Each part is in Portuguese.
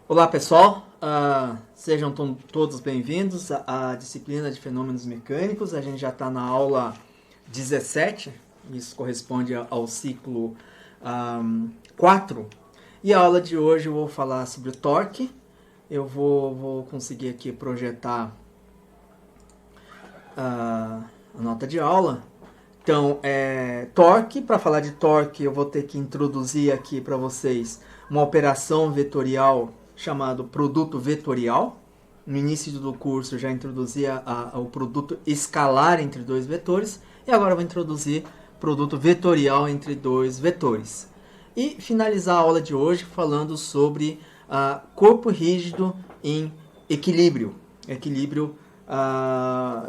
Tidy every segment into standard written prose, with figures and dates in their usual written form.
Olá pessoal, sejam todos bem-vindos à disciplina de fenômenos mecânicos. A gente já está na aula 17, isso corresponde ao ciclo 4. E a aula de hoje eu vou falar sobre o torque. Eu vou conseguir aqui projetar a nota de aula. Então, torque. Para falar de torque, eu vou ter que introduzir aqui para vocês uma operação vetorial chamado produto vetorial. No início do curso eu já introduzi o produto escalar entre dois vetores, e agora eu vou introduzir produto vetorial entre dois vetores. E finalizar a aula de hoje falando sobre corpo rígido em equilíbrio.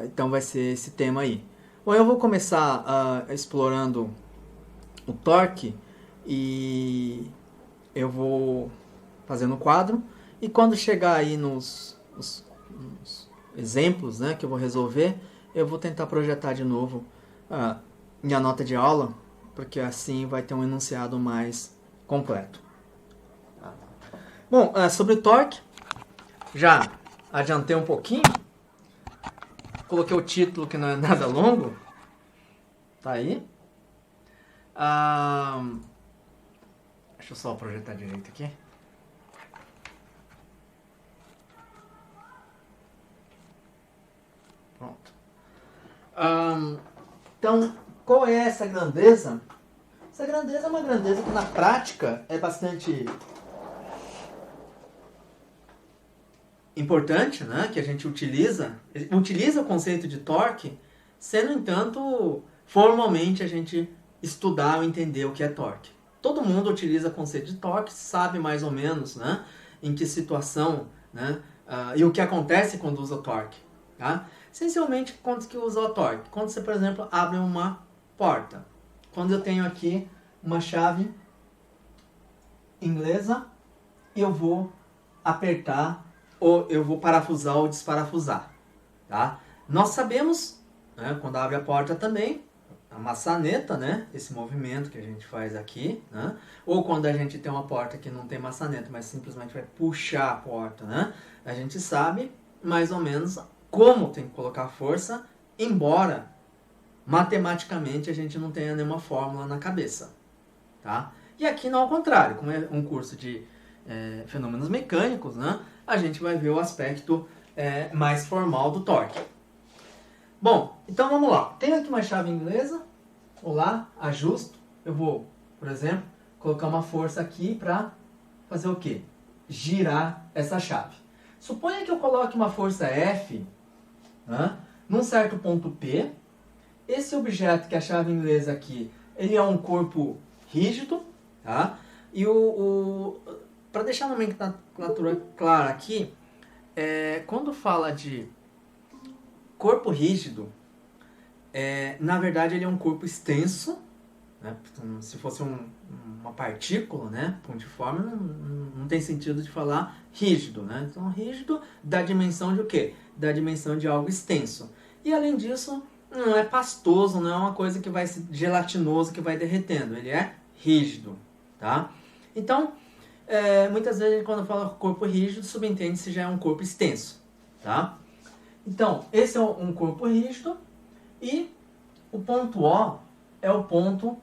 Então vai ser esse tema aí. Bom, eu vou começar explorando o torque e eu vou fazendo o quadro, e quando chegar aí nos exemplos, né, que eu vou resolver, eu vou tentar projetar de novo minha nota de aula, porque assim vai ter um enunciado mais completo. Bom, sobre o torque, já adiantei um pouquinho, coloquei o título que não é nada longo, tá aí. Deixa eu só projetar direito aqui. Pronto. Então, qual é essa grandeza? Essa grandeza é uma grandeza que na prática é bastante importante, né? Que a gente utiliza o conceito de torque, sendo, entanto, formalmente a gente estudar ou entender o que é torque. Todo mundo utiliza o conceito de torque, sabe mais ou menos, né, em que situação, né, e o que acontece quando usa torque. Tá? Essencialmente, quando que usa o torque? Quando você, por exemplo, abre uma porta. Quando eu tenho aqui uma chave inglesa, eu vou apertar, ou eu vou parafusar ou desparafusar. Tá? Nós sabemos, né, quando abre a porta também, a maçaneta, né, esse movimento que a gente faz aqui, né, ou quando a gente tem uma porta que não tem maçaneta, mas simplesmente vai puxar a porta, né, a gente sabe mais ou menos como tem que colocar força, embora matematicamente a gente não tenha nenhuma fórmula na cabeça. Tá? E aqui não ao contrário, como é um curso de fenômenos mecânicos, né, a gente vai ver o aspecto mais formal do torque. Bom, então vamos lá. Tenho aqui uma chave inglesa, vou lá, ajusto, eu vou, por exemplo, colocar uma força aqui para fazer o quê? Girar essa chave. Suponha que eu coloque uma força F, né, num certo ponto P. Esse objeto, que é a chave inglesa aqui, ele é um corpo rígido, tá? E para deixar a nomenclatura clara aqui, quando fala de corpo rígido, na verdade ele é um corpo extenso, né? Se fosse uma partícula, né, pontiforme, não tem sentido de falar rígido, né? Então rígido dá dimensão de o quê? Dá dimensão de algo extenso. E além disso, não é pastoso, não é uma coisa que vai ser gelatinoso, que vai derretendo. Ele é rígido, tá? Então, muitas vezes quando fala corpo rígido, subentende-se já é um corpo extenso, tá? Então, esse é um corpo rígido, e o ponto O é o ponto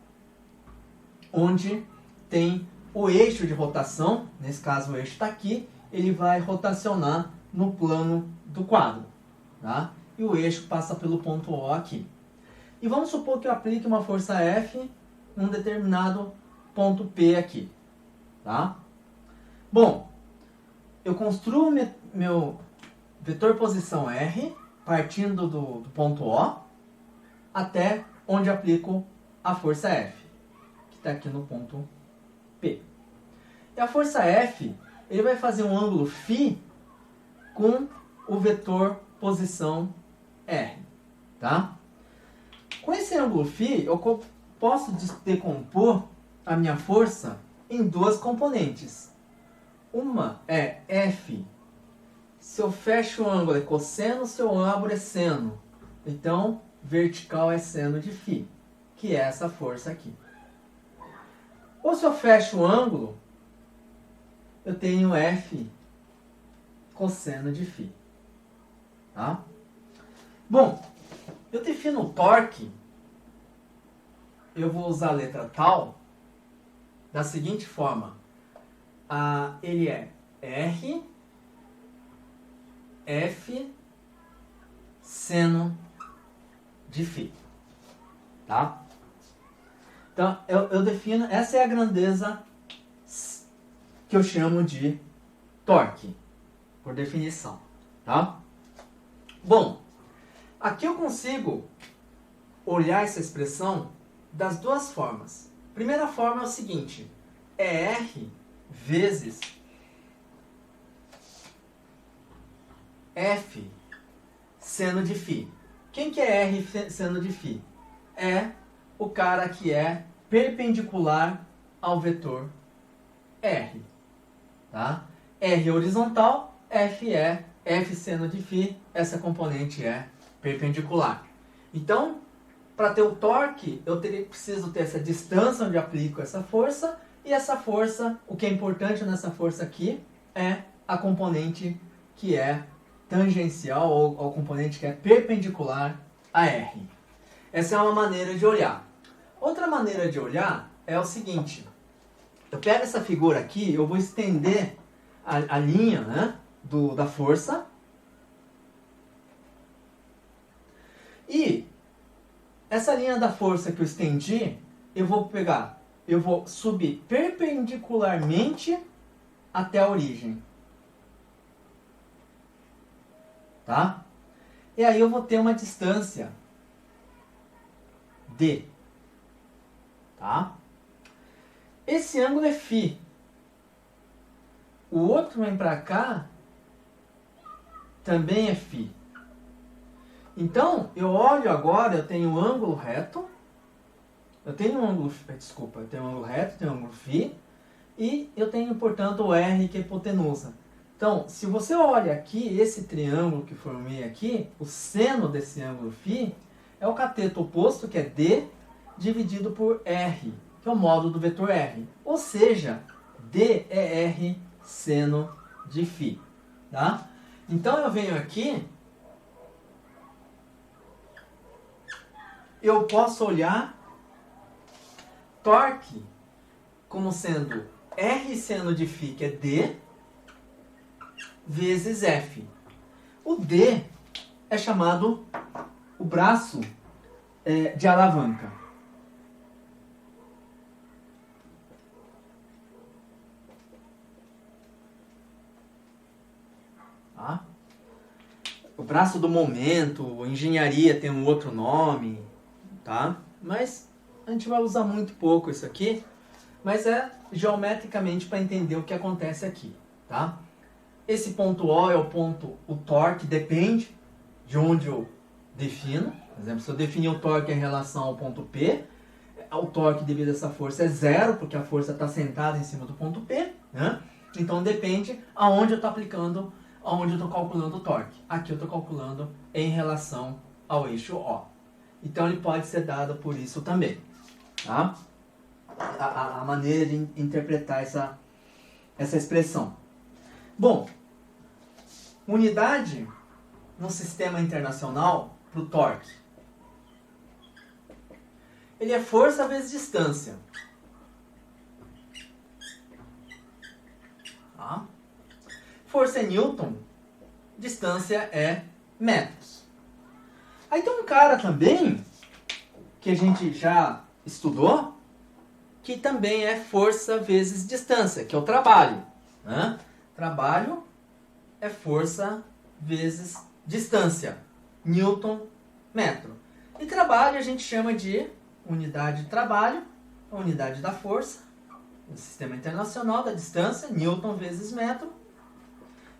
onde tem o eixo de rotação. Nesse caso o eixo está aqui, ele vai rotacionar no plano do quadro, tá? E o eixo passa pelo ponto O aqui. E vamos supor que eu aplique uma força F num determinado ponto P aqui, tá? Bom, eu construo meu vetor posição R, partindo do ponto O até onde aplico a força F, que está aqui no ponto P. E a força F, ele vai fazer um ângulo φ com o vetor posição R, tá? Com esse ângulo φ, eu posso decompor a minha força em duas componentes. Uma é F. Se eu fecho o ângulo é cosseno, se eu abro é seno. Então, vertical é seno de φ, que é essa força aqui. Ou se eu fecho o ângulo, eu tenho F cosseno de φ. Tá? Bom, eu defino o torque, eu vou usar a letra tal da seguinte forma. Ele é R, F, seno de φ. Tá? Então, eu defino, essa é a grandeza que eu chamo de torque, por definição. Tá? Bom, aqui eu consigo olhar essa expressão das duas formas. Primeira forma é o seguinte, é R vezes F seno de φ. Quem que é R seno de φ? É o cara que é perpendicular ao vetor R. Tá? R é horizontal, F seno de φ, essa componente é perpendicular. Então, para ter o torque, eu preciso ter essa distância onde aplico essa força, e essa força, o que é importante nessa força aqui, é a componente que é tangencial, ou a componente que é perpendicular a R. Essa é uma maneira de olhar. Outra maneira de olhar é o seguinte, eu pego essa figura aqui, eu vou estender a linha, né, da força, e essa linha da força que eu estendi, eu vou subir perpendicularmente até a origem. Tá? E aí eu vou ter uma distância D. Tá? Esse ângulo é φ. O outro vem para cá, também é φ. Então, eu olho agora, eu tenho um ângulo reto, eu tenho um ângulo reto, tenho um ângulo φ, e eu tenho, portanto, o R, que é hipotenusa. Então, se você olha aqui, esse triângulo que formei aqui, o seno desse ângulo φ é o cateto oposto, que é D, dividido por R, que é o módulo do vetor R. Ou seja, D é R seno de φ. Tá? Então, eu venho aqui, eu posso olhar torque como sendo R seno de φ, que é D, vezes F. O D é chamado o braço de alavanca. Tá? O braço do momento, engenharia tem um outro nome, tá? Mas a gente vai usar muito pouco isso aqui, mas é geometricamente para entender o que acontece aqui, tá? Esse ponto O é o torque, depende de onde eu defino. Por exemplo, se eu definir o torque em relação ao ponto P, o torque devido a essa força é zero, porque a força está sentada em cima do ponto P, né? Então depende aonde eu estou aplicando, aonde eu estou calculando o torque. Aqui eu estou calculando em relação ao eixo O. Então ele pode ser dado por isso também. Tá? A maneira de interpretar essa expressão. Bom, unidade no sistema internacional para o torque. Ele é força vezes distância. Tá? Força é Newton, distância é metros. Aí tem um cara também, que a gente já estudou, que também é força vezes distância, que é o trabalho. Né? Trabalho é força vezes distância. Newton, metro. E trabalho a gente chama de unidade de trabalho, a unidade da força, no sistema internacional da distância, Newton vezes metro.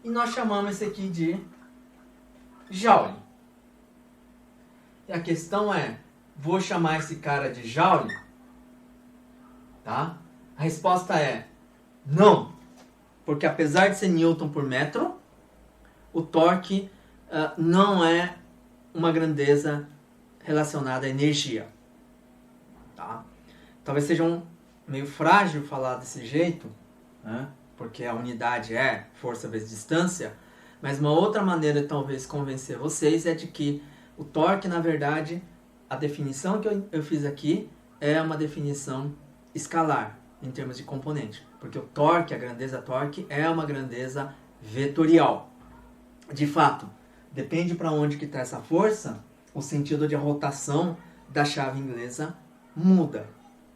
E nós chamamos esse aqui de Joule. E a questão é, vou chamar esse cara de Joule? Tá? A resposta é não. Porque apesar de ser Newton por metro, o torque não é uma grandeza relacionada à energia. Tá? Talvez seja meio frágil falar desse jeito, né? Porque a unidade é força vezes distância, Mas uma outra maneira de talvez convencer vocês é de que o torque, na verdade, a definição que eu fiz aqui é uma definição escalar, em termos de componente. Porque o torque, a grandeza torque, é uma grandeza vetorial. De fato, depende para onde que está essa força, o sentido de rotação da chave inglesa muda,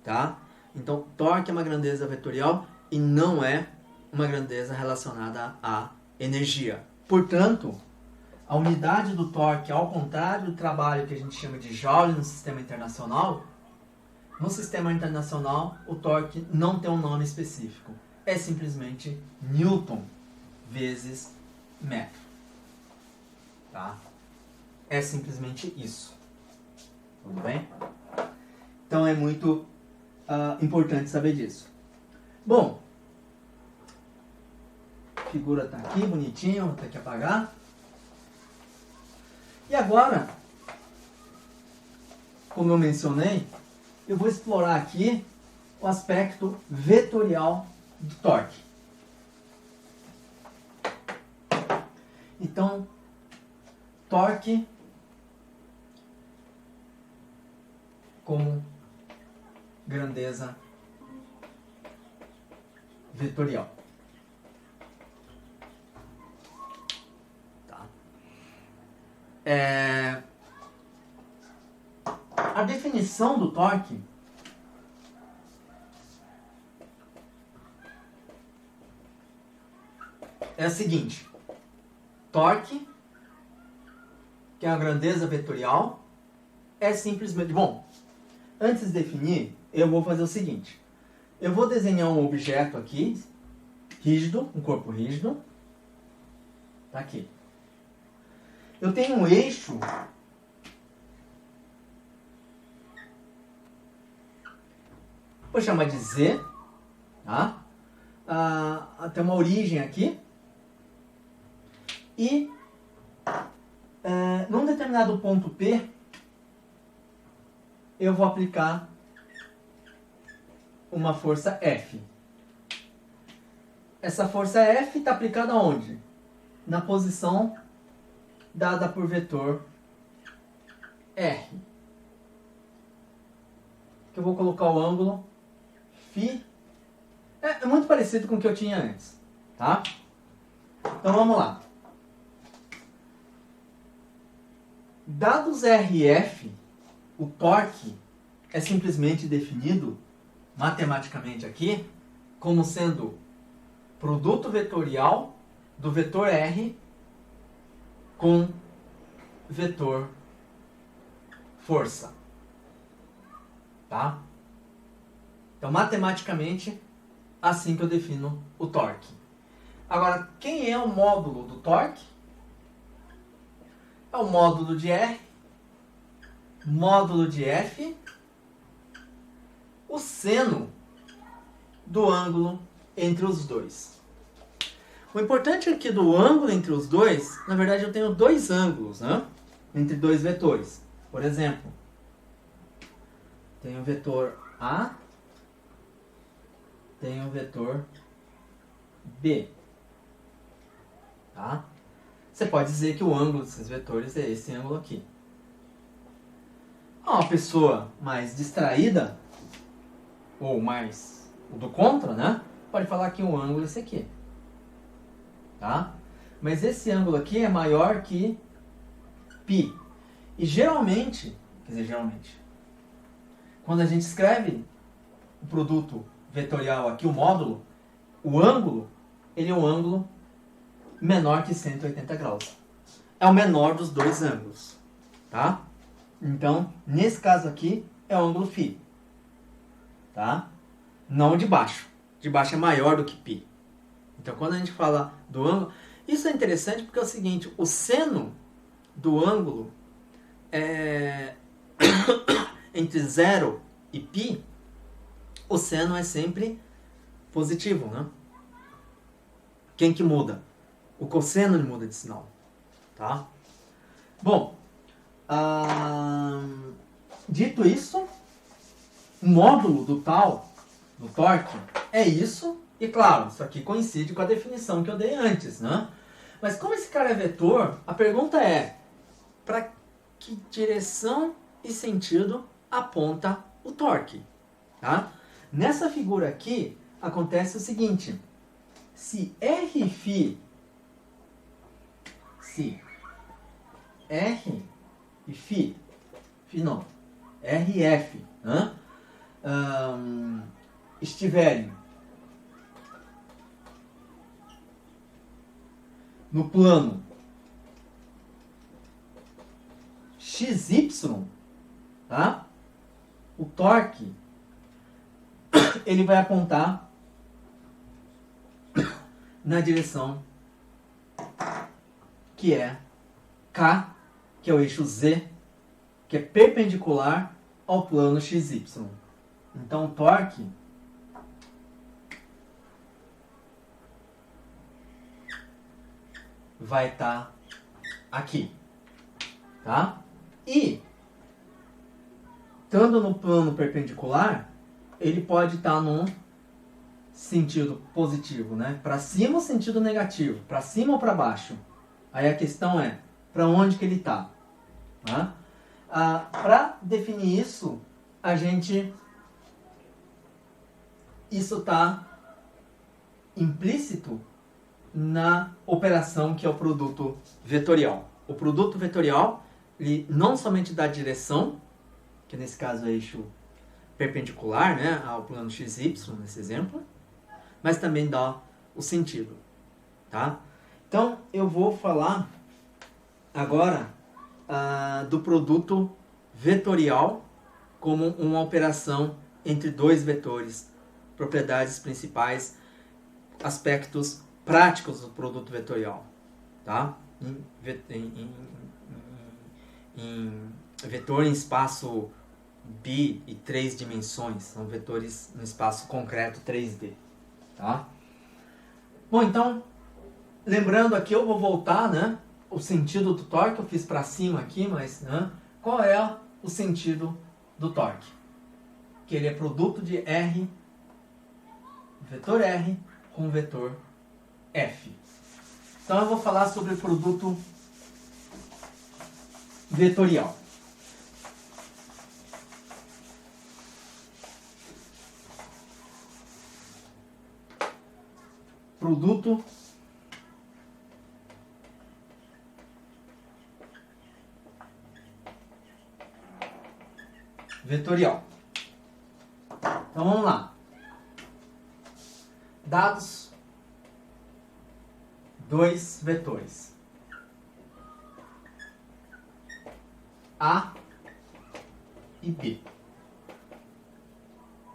tá? Então, torque é uma grandeza vetorial e não é uma grandeza relacionada à energia. Portanto, a unidade do torque, ao contrário do trabalho que a gente chama de joule no sistema internacional, no sistema internacional o torque não tem um nome específico. É simplesmente Newton vezes metro. Tá? É simplesmente isso. Tudo bem? Então é muito importante saber disso. Bom, a figura está aqui, bonitinho, vou ter que apagar. E agora, como eu mencionei, eu vou explorar aqui o aspecto vetorial do torque. Então, torque como grandeza vetorial. Tá? A definição do torque é a seguinte: torque, que é a grandeza vetorial, é simplesmente... Bom, antes de definir, eu vou fazer o seguinte. Eu vou desenhar um objeto aqui, rígido, um corpo rígido. Tá aqui. Eu tenho um eixo vou chamar de Z, tá? Tem uma origem aqui. E num determinado ponto P, eu vou aplicar uma força F. Essa força F está aplicada onde? Na posição dada por vetor R. Que eu vou colocar o ângulo φ. É muito parecido com o que eu tinha antes, tá? Então vamos lá. Dados R e F, o torque é simplesmente definido matematicamente aqui como sendo produto vetorial do vetor R com vetor força. Tá? Então, matematicamente, assim que eu defino o torque. Agora, quem é o módulo do torque? É o módulo de R, módulo de F, o seno do ângulo entre os dois. O importante aqui do ângulo entre os dois, na verdade eu tenho dois ângulos, né? Entre dois vetores. Por exemplo, tenho o vetor A, tenho o vetor B. Tá? Você pode dizer que o ângulo desses vetores é esse ângulo aqui. Uma pessoa mais distraída, ou mais o do contra, né? Pode falar que o ângulo é esse aqui. Tá? Mas esse ângulo aqui é maior que π. E geralmente, quando a gente escreve o produto vetorial aqui, o módulo, o ângulo, ele é um ângulo menor que 180 graus. É o menor dos dois ângulos. Tá? Então, nesse caso aqui, é o ângulo φ. Tá? Não o de baixo. De baixo é maior do que π. Então, quando a gente fala do ângulo... Isso é interessante porque é o seguinte, o seno do ângulo entre 0 e π, o seno é sempre positivo, né? Quem que muda? O cosseno muda de sinal. Tá? Bom, dito isso, o módulo do torque é isso. E claro, isso aqui coincide com a definição que eu dei antes, né? Mas como esse cara é vetor, a pergunta é, para que direção e sentido aponta o torque? Tá? Nessa figura aqui, acontece o seguinte, se R e Φ não, RF, estiverem no plano XY, tá? O torque ele vai apontar na direção que é K, que é o eixo Z, que é perpendicular ao plano XY. Então o torque vai estar aqui, tá? E estando no plano perpendicular, ele pode estar num sentido positivo, né? Para cima ou sentido negativo, para cima ou para baixo. Aí a questão é, para onde que ele está? Tá? Para definir isso, isso está implícito na operação que é o produto vetorial. O produto vetorial, ele não somente dá direção, que nesse caso é eixo perpendicular, né, ao plano XY, nesse exemplo, mas também dá o sentido, tá? Então, eu vou falar agora do produto vetorial como uma operação entre dois vetores, propriedades principais, aspectos práticos do produto vetorial, tá? Em vetor em espaço bi e 3 dimensões, são vetores no espaço concreto 3D, tá? Bom, então, lembrando aqui, eu vou voltar, né? O sentido do torque, eu fiz para cima aqui, mas qual é o sentido do torque? Que ele é produto de R, vetor R com vetor F. Então eu vou falar sobre o produto vetorial. Produto vetorial. Então vamos lá. Dados dois vetores A e B.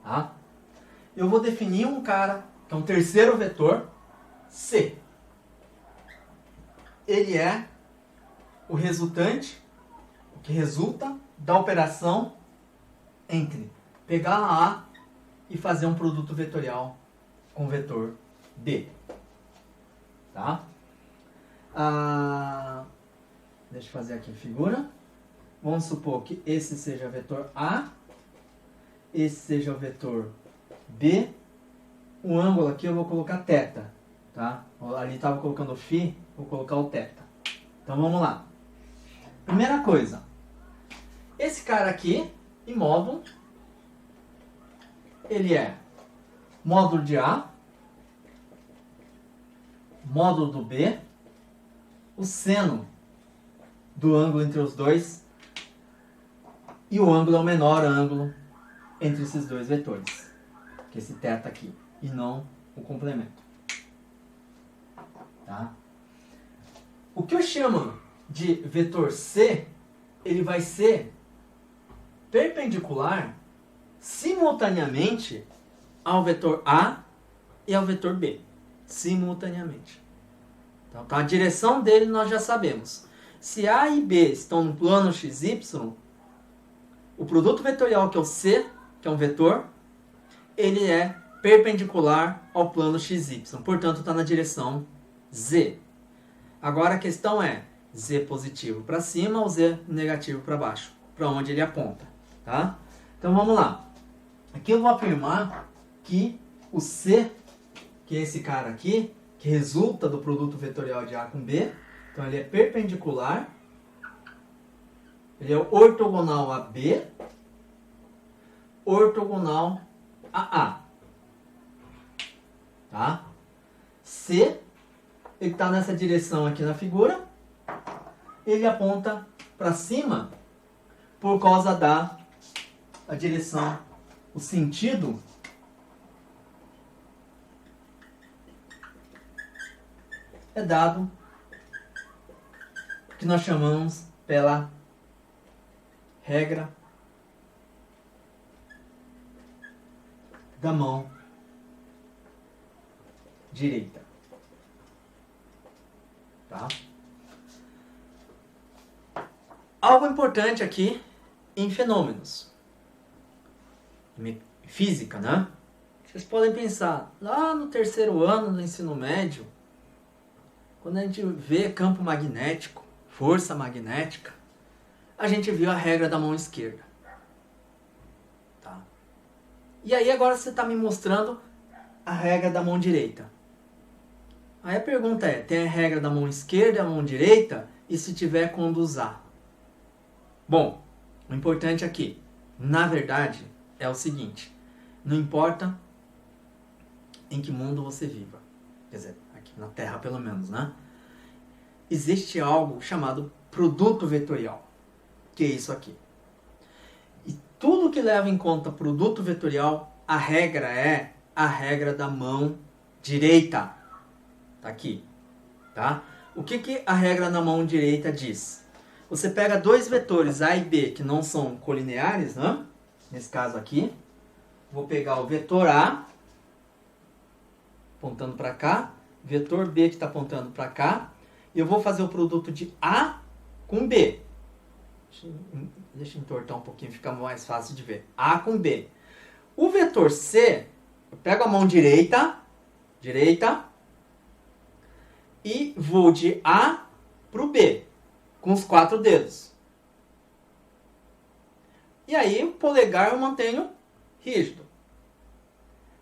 Tá? Eu vou definir um cara, que é um terceiro vetor, C. Ele é o resultante, o que resulta da operação entre pegar a A e fazer um produto vetorial com vetor B. Tá? Deixa eu fazer aqui a figura. Vamos supor que esse seja o vetor A, esse seja o vetor B. O ângulo aqui eu vou colocar θ. Tá? Ali estava colocando φ, vou colocar o θ. Então vamos lá. Primeira coisa. Esse cara aqui, em módulo, ele é módulo de A, módulo do B, o seno do ângulo entre os dois, e o ângulo é o menor ângulo entre esses dois vetores, que é esse θ aqui, e não o complemento. Tá? O que eu chamo de vetor C, ele vai ser perpendicular simultaneamente ao vetor A e ao vetor B. Simultaneamente. Então, a direção dele nós já sabemos. Se A e B estão no plano XY, o produto vetorial, que é o C, que é um vetor, ele é perpendicular ao plano XY. Portanto, está na direção Z. Agora a questão é Z positivo para cima ou Z negativo para baixo, para onde ele aponta. Tá? Então vamos lá. Aqui eu vou afirmar que o C, que é esse cara aqui, que resulta do produto vetorial de A com B. Então ele é perpendicular, ele é ortogonal a B, ortogonal a A. Tá? C, ele está nessa direção aqui na figura, ele aponta para cima por causa da direção, o sentido é dado que nós chamamos pela regra da mão direita. Tá? Algo importante aqui em fenômenos. Física, né? Vocês podem pensar, lá no terceiro ano do ensino médio, quando a gente vê campo magnético, força magnética, a gente viu a regra da mão esquerda. Tá? E aí agora você está me mostrando a regra da mão direita. Aí a pergunta é, tem a regra da mão esquerda e a mão direita? E se tiver, quando usar? Bom, o importante aqui, na verdade, é o seguinte. Não importa em que mundo você viva. Quer dizer, aqui na Terra pelo menos, né? Existe algo chamado produto vetorial. Que é isso aqui. E tudo que leva em conta produto vetorial, a regra é a regra da mão direita. Tá aqui. Tá? O que a regra da mão direita diz? Você pega dois vetores A e B que não são colineares, né? Nesse caso aqui. Vou pegar o vetor A, apontando para cá. Vetor B que está apontando para cá. E eu vou fazer o produto de A com B. Deixa eu entortar um pouquinho, fica mais fácil de ver. A com B. O vetor C, eu pego a mão direita, e vou de A para o B, com os 4 dedos. E aí o polegar eu mantenho rígido.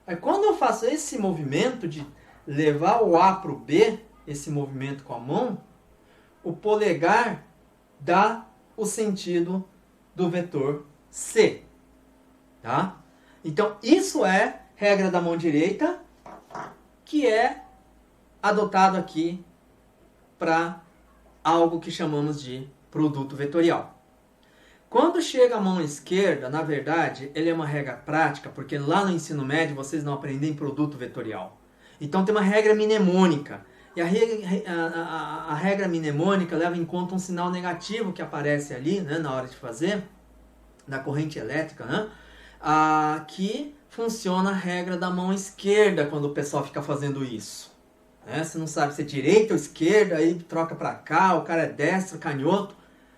Aí quando eu faço esse movimento de levar o A para o B, esse movimento com a mão, o polegar dá o sentido do vetor C. Tá? Então isso é regra da mão direita, que é adotado aqui para algo que chamamos de produto vetorial. Quando chega a mão esquerda, na verdade, ele é uma regra prática, porque lá no ensino médio vocês não aprendem produto vetorial. Então tem uma regra mnemônica. E a regra mnemônica leva em conta um sinal negativo que aparece ali, né, na hora de fazer, da corrente elétrica, né, que funciona a regra da mão esquerda quando o pessoal fica fazendo isso. Você não sabe se é direita ou esquerda, aí troca para cá, o cara é destro, canhoto.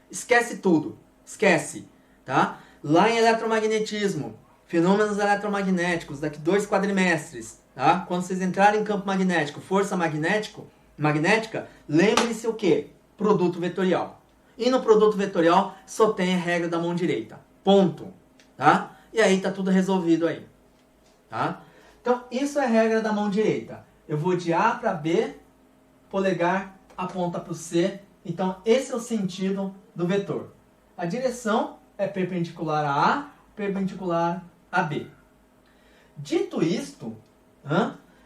Esquece tudo. Esquece. Tá? Lá em eletromagnetismo, fenômenos eletromagnéticos, daqui 2 quadrimestres, tá? Quando vocês entrarem em campo magnético, força magnética, lembre-se o quê? Produto vetorial. E no produto vetorial só tem a regra da mão direita. Ponto. Tá? E aí tá tudo resolvido aí. Tá? Então, isso é a regra da mão direita. Eu vou de A para B, polegar aponta para o C. Então, esse é o sentido do vetor. A direção é perpendicular a A, perpendicular a B. Dito isto,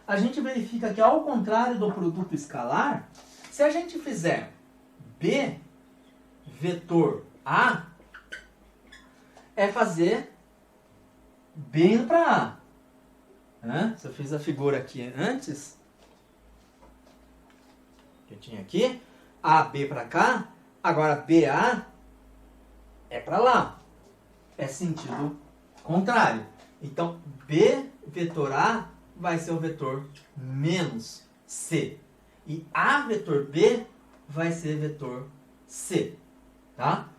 a gente verifica que, ao contrário do produto escalar, se a gente fizer B vetor A, é fazer B indo para A. Se eu fiz a figura aqui antes, que eu tinha aqui, AB para cá, agora BA é para lá. É sentido contrário. Então, B vetor A vai ser o vetor menos C. E A vetor B vai ser vetor C. Tá?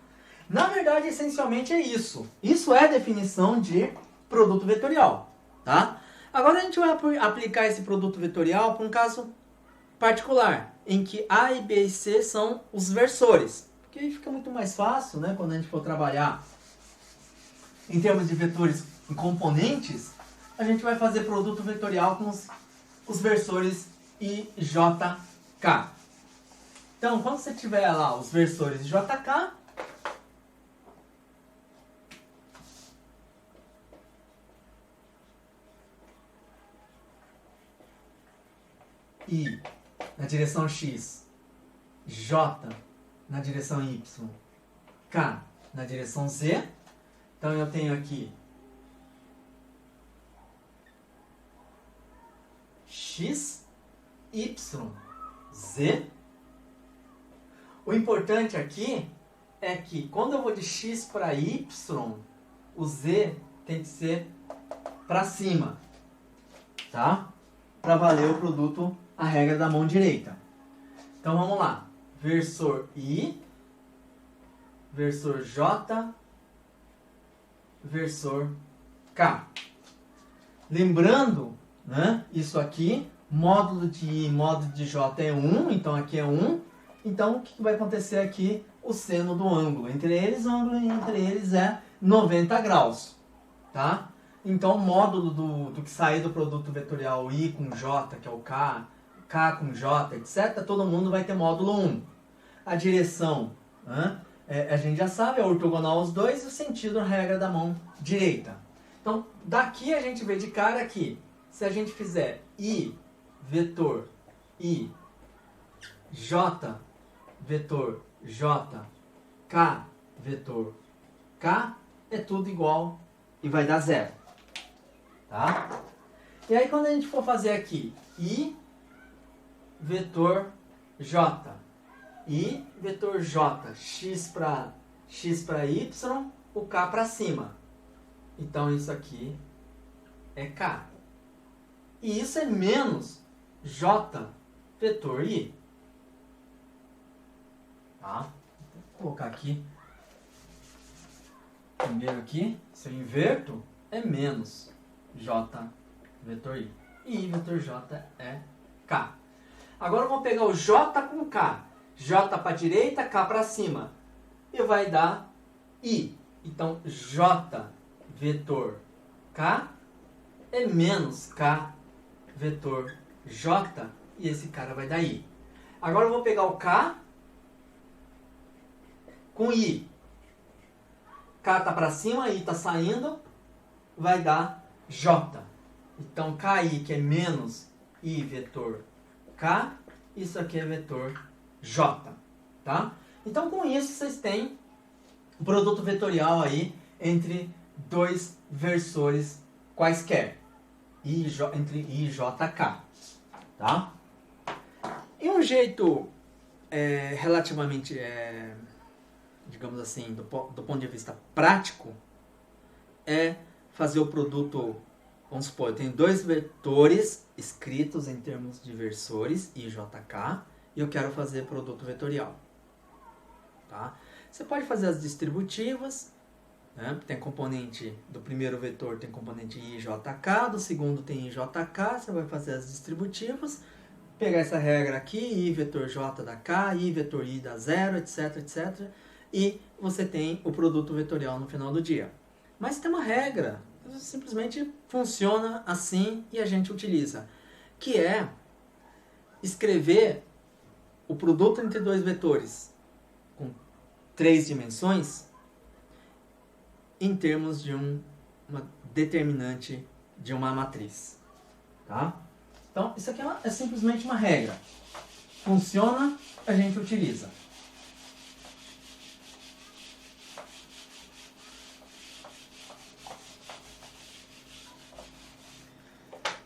Na verdade, essencialmente é isso. Isso é a definição de produto vetorial. Tá? Agora a gente vai aplicar esse produto vetorial para um caso particular, em que A e B e C são os versores. Porque aí fica muito mais fácil, né, quando a gente for trabalhar em termos de vetores em componentes, a gente vai fazer produto vetorial com os versores IJK. Então, quando você tiver lá os versores JK, I na direção X, J na direção Y, K na direção Z. Então eu tenho aqui X, Y, Z. O importante aqui é que quando eu vou de X para Y, o Z tem que ser para cima, tá? Para valer o produto, a regra da mão direita. Então vamos lá. Versor I, versor J, versor K. Lembrando, né, isso aqui, módulo de I, módulo de J é 1, então aqui é 1. Então o que vai acontecer aqui? O seno do ângulo entre eles, o ângulo entre eles é 90 graus, tá? Então o módulo do que sair do produto vetorial I com J, que é o K, K com J, etc., todo mundo vai ter módulo 1. A direção, né, a gente já sabe, é ortogonal aos dois, e o sentido, a regra da mão direita. Então, daqui a gente vê de cara aqui, se a gente fizer I, vetor, I, J, vetor, J, K, vetor, K, é tudo igual e vai dar 0. Tá? E aí quando a gente for fazer aqui I, vetor J, I, vetor J, X para Y, o K para cima. Então isso aqui é K. E isso é menos J, vetor I. Tá? Vou colocar aqui. Primeiro aqui, se eu inverto, é menos J, vetor I. E I, vetor J é K. Agora eu vou pegar o J com K. J para a direita, K para cima. E vai dar I. Então, J, vetor K é menos K, vetor J. E esse cara vai dar I. Agora eu vou pegar o K com I. K está para cima, I está saindo. Vai dar J. Então, KI, que é menos I, vetor K, isso aqui é vetor J, tá? Então, com isso, vocês têm o produto vetorial aí entre dois versores quaisquer, entre I e JK, tá? E um jeito relativamente, digamos assim, do ponto de vista prático, é fazer o produto, vamos supor, eu tenho dois vetores escritos em termos de versores, I e JK, e eu quero fazer produto vetorial. Tá? Você pode fazer as distributivas, né? Tem componente do primeiro vetor, tem componente I e JK, do segundo tem I e JK, você vai fazer as distributivas, pegar essa regra aqui, I vetor J dá K, I vetor I dá 0, etc, etc, e você tem o produto vetorial no final do dia. Mas tem uma regra, simplesmente funciona assim e a gente utiliza, que é escrever o produto entre dois vetores com 3 dimensões em termos de uma determinante de uma matriz. Tá? Então, isso aqui é simplesmente uma regra. Funciona, a gente utiliza.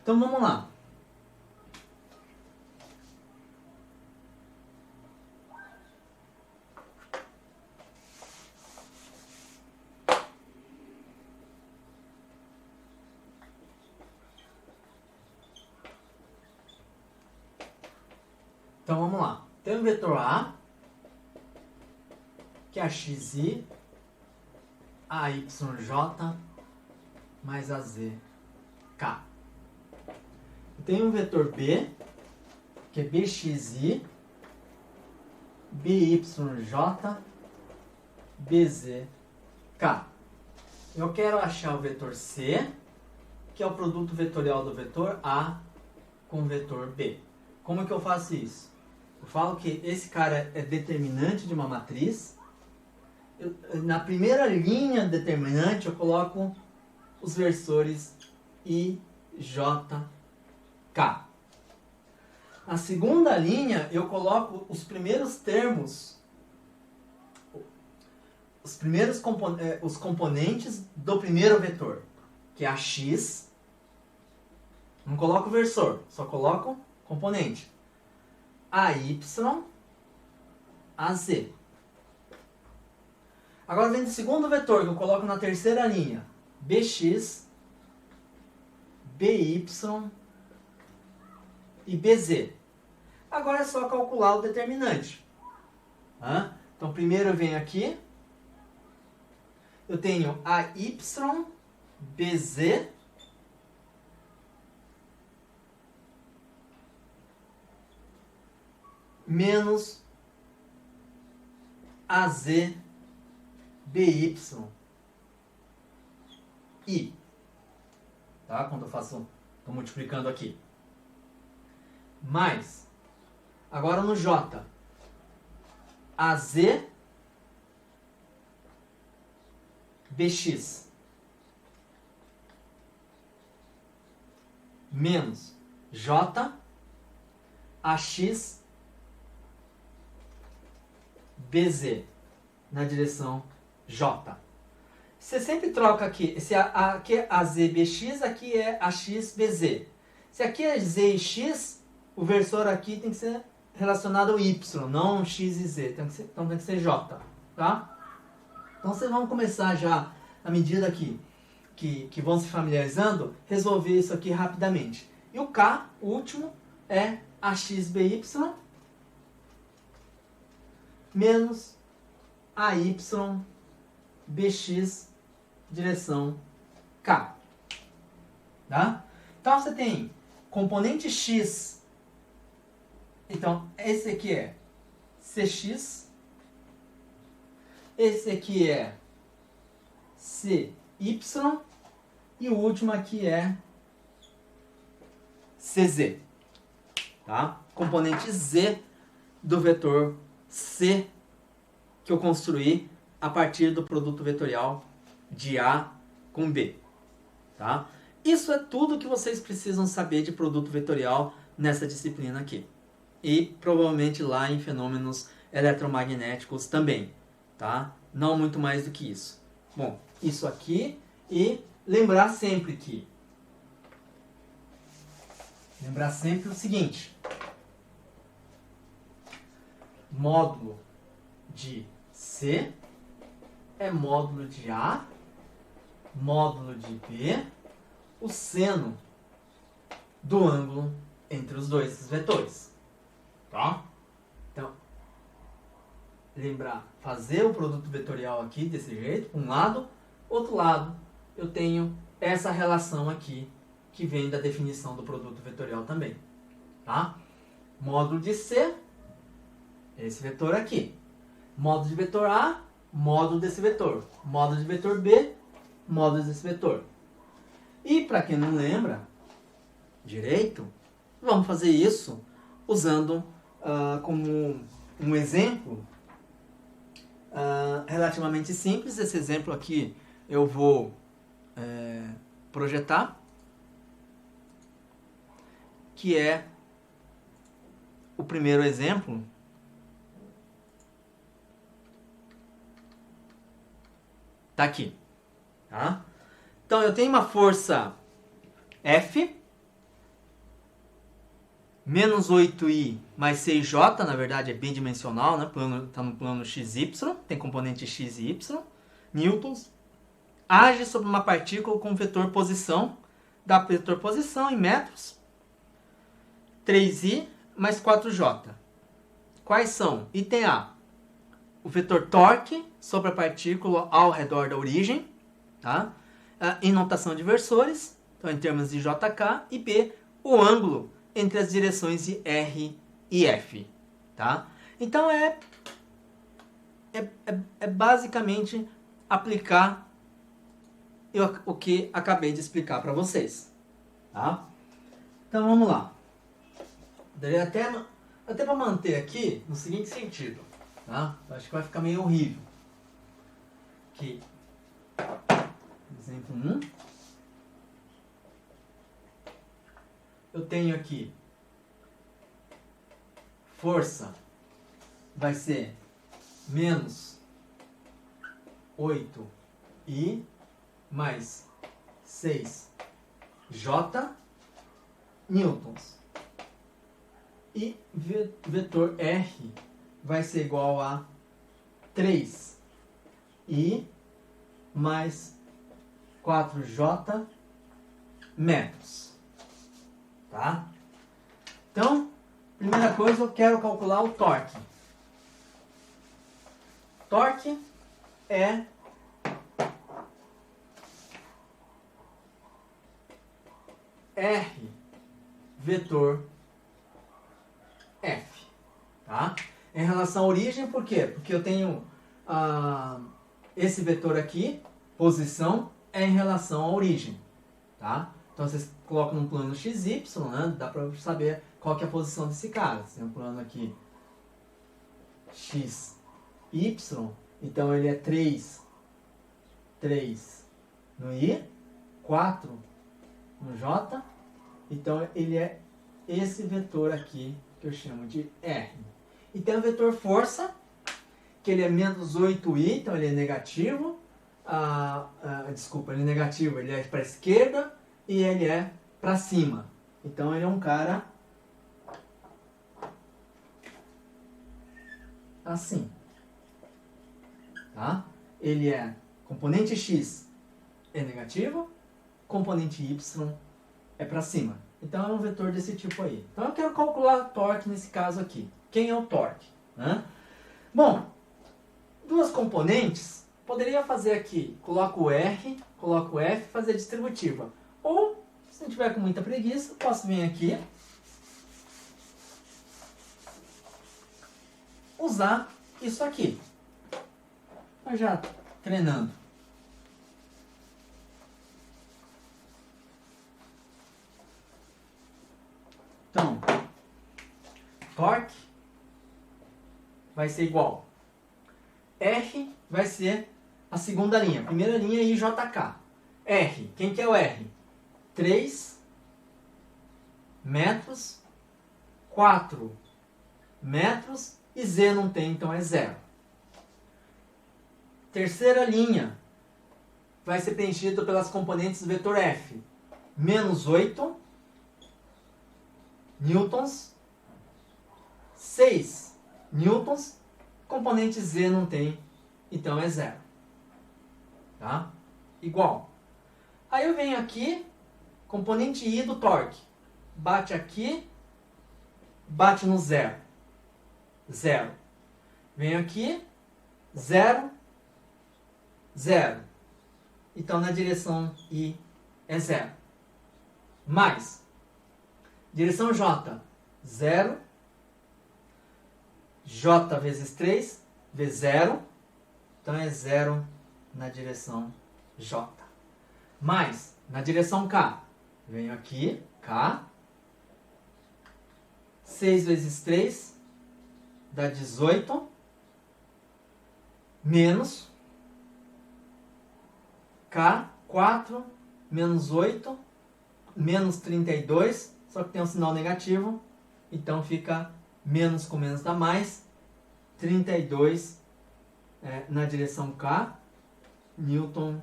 Então vamos lá. Então vamos lá. Tem o vetor A, que é a xi, a yj mais a zk. Tem um vetor B, que é bxi, byj, bzk. Eu quero achar o vetor C, que é o produto vetorial do vetor A com o vetor B. como é que eu faço isso? Eu falo que esse cara é determinante de uma matriz. Na primeira linha determinante eu coloco os versores I, J, K. Na segunda linha eu coloco os primeiros termos, os componentes do primeiro vetor, que é a X. Não coloco o versor, só coloco componente. A Y, a Z. Agora vem do segundo vetor, que eu coloco na terceira linha. BX, BY e BZ. Agora é só calcular o determinante. Então primeiro eu venho aqui. Eu tenho a Y, BZ, menos AZ, BY, I. Tá? Quando eu faço, estou multiplicando aqui. Mais, agora no J, AZ, BX, menos J, AX, BZ, na direção J. Você sempre troca aqui, aqui é AZBX, aqui é AXBZ. Se aqui é Z e X, o versor aqui tem que ser relacionado ao Y, não X e Z, então tem que ser J. Tá? Então vocês vão começar já, à medida que vão se familiarizando, resolver isso aqui rapidamente. E o K, o último, é AXBY menos AY BX direção K. Tá? Então você tem componente X. Então esse aqui é CX. Esse aqui é CY. E o último aqui é CZ. Tá? Componente Z do vetor C que eu construí a partir do produto vetorial de A com B. Tá? Isso é tudo que vocês precisam saber de produto vetorial nessa disciplina aqui. E provavelmente lá em fenômenos eletromagnéticos também. Tá? Não muito mais do que isso. Bom, isso aqui, e lembrar sempre o seguinte: módulo de C é módulo de A, módulo de B, o seno do ângulo entre os dois vetores. Tá? Então, lembrar, fazer o produto vetorial aqui desse jeito, um lado, outro lado, eu tenho essa relação aqui, que vem da definição do produto vetorial também. Tá? Módulo de C, esse vetor aqui. Módulo de vetor A, módulo desse vetor. Módulo de vetor B, módulo desse vetor. E para quem não lembra direito, vamos fazer isso usando como um exemplo relativamente simples. Esse exemplo aqui eu vou projetar, que é o primeiro exemplo. Tá aqui. Tá? Então eu tenho uma força F, menos 8i mais 6j, na verdade é bidimensional, né? Está no plano XY, tem componente x e y, newtons, age sobre uma partícula com vetor posição, dá vetor posição em metros, 3i mais 4j. Quais são? Item A, o vetor torque sobre a partícula ao redor da origem, tá? Em notação de versores, então em termos de jk, e B, o ângulo entre as direções de R e F. Tá? Então é basicamente aplicar o que acabei de explicar para vocês. Tá? Então vamos lá. Daria até para manter aqui no seguinte sentido, tá? Eu acho que vai ficar meio horrível. Aqui, exemplo 1. Eu tenho aqui força vai ser menos 8I mais 6J newtons. E vetor R vai ser igual a 3I mais 4J metros. Tá? Então, primeira coisa, eu quero calcular o torque. Torque é R vetor F, tá? Em relação à origem, por quê? Porque eu tenho esse vetor aqui, posição, é em relação à origem, tá? Então vocês colocam no plano XY, né? Dá para saber qual que é a posição desse cara. Se tem um plano aqui XY, então ele é 3 no I, 4 no J, então ele é esse vetor aqui que eu chamo de R. E tem o vetor força, que ele é menos 8I, então ele é negativo. Desculpa, ele é negativo, ele é para a esquerda e ele é para cima. Então ele é um cara assim. Tá? Ele é componente X é negativo, componente Y é para cima. Então é um vetor desse tipo aí. Então eu quero calcular torque nesse caso aqui. Quem é o torque? Né? Bom, duas componentes, poderia fazer aqui, coloco o R, coloco o F, fazer distributiva. Ou, se não tiver com muita preguiça, posso vir aqui, usar isso aqui. Mas já treinando. Então, torque vai ser igual. R vai ser a segunda linha. Primeira linha é IJK. R, quem que é o R? 3 metros, 4 metros e Z não tem, então é 0. Terceira linha vai ser preenchida pelas componentes do vetor F. Menos 8 newtons, 6 newtons, componente Z não tem, então é 0. Tá? Igual. Aí eu venho aqui, componente I do torque. Bate aqui, bate no 0. 0. Venho aqui, 0, 0. Então na direção I é 0. Mais. Direção J, 0. J vezes 3, vezes 0. Então é 0 na direção J. Mais, na direção K. Venho aqui, K. 6 vezes 3 dá 18. Menos K, 4 menos 8, menos 32. Só que tem um sinal negativo, então fica menos com menos dá mais, 32 na direção K, Newton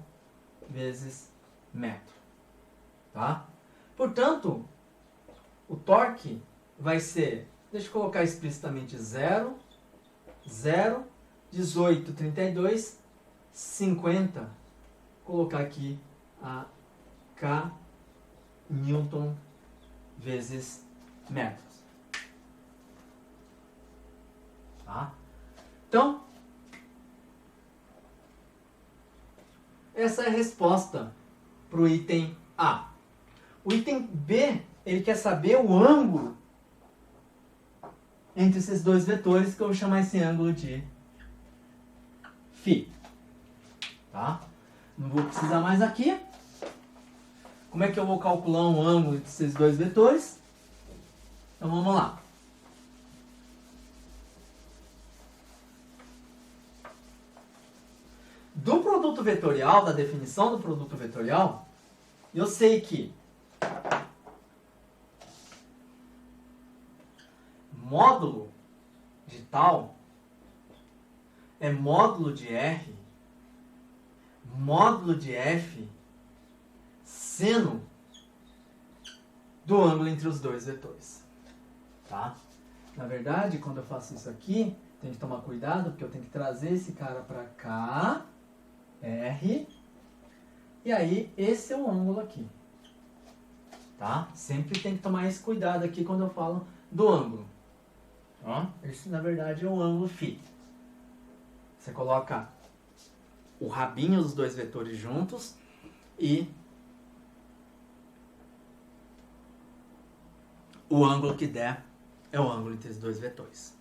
vezes metro. Tá? Portanto, o torque vai ser, deixa eu colocar explicitamente 0, 0, 18, 32, 50. Vou colocar aqui a K, Newton vezes metros. Tá? Então, essa é a resposta para o item A. O item B, ele quer saber o ângulo entre esses dois vetores, que eu vou chamar esse ângulo de φ. Tá? Não vou precisar mais aqui. Como é que eu vou calcular um ângulo entre esses dois vetores? Então vamos lá. do produto vetorial, da definição do produto vetorial, eu sei que módulo de tal é módulo de R, módulo de F, seno do ângulo entre os dois vetores. Tá? Na verdade, quando eu faço isso aqui, tem que tomar cuidado, porque eu tenho que trazer esse cara para cá, R, e aí esse é o ângulo aqui. Tá? Sempre tem que tomar esse cuidado aqui quando eu falo do ângulo. Ó, esse na verdade é o ângulo φ. Você coloca o rabinho dos dois vetores juntos e o ângulo que der é o ângulo entre os dois vetores.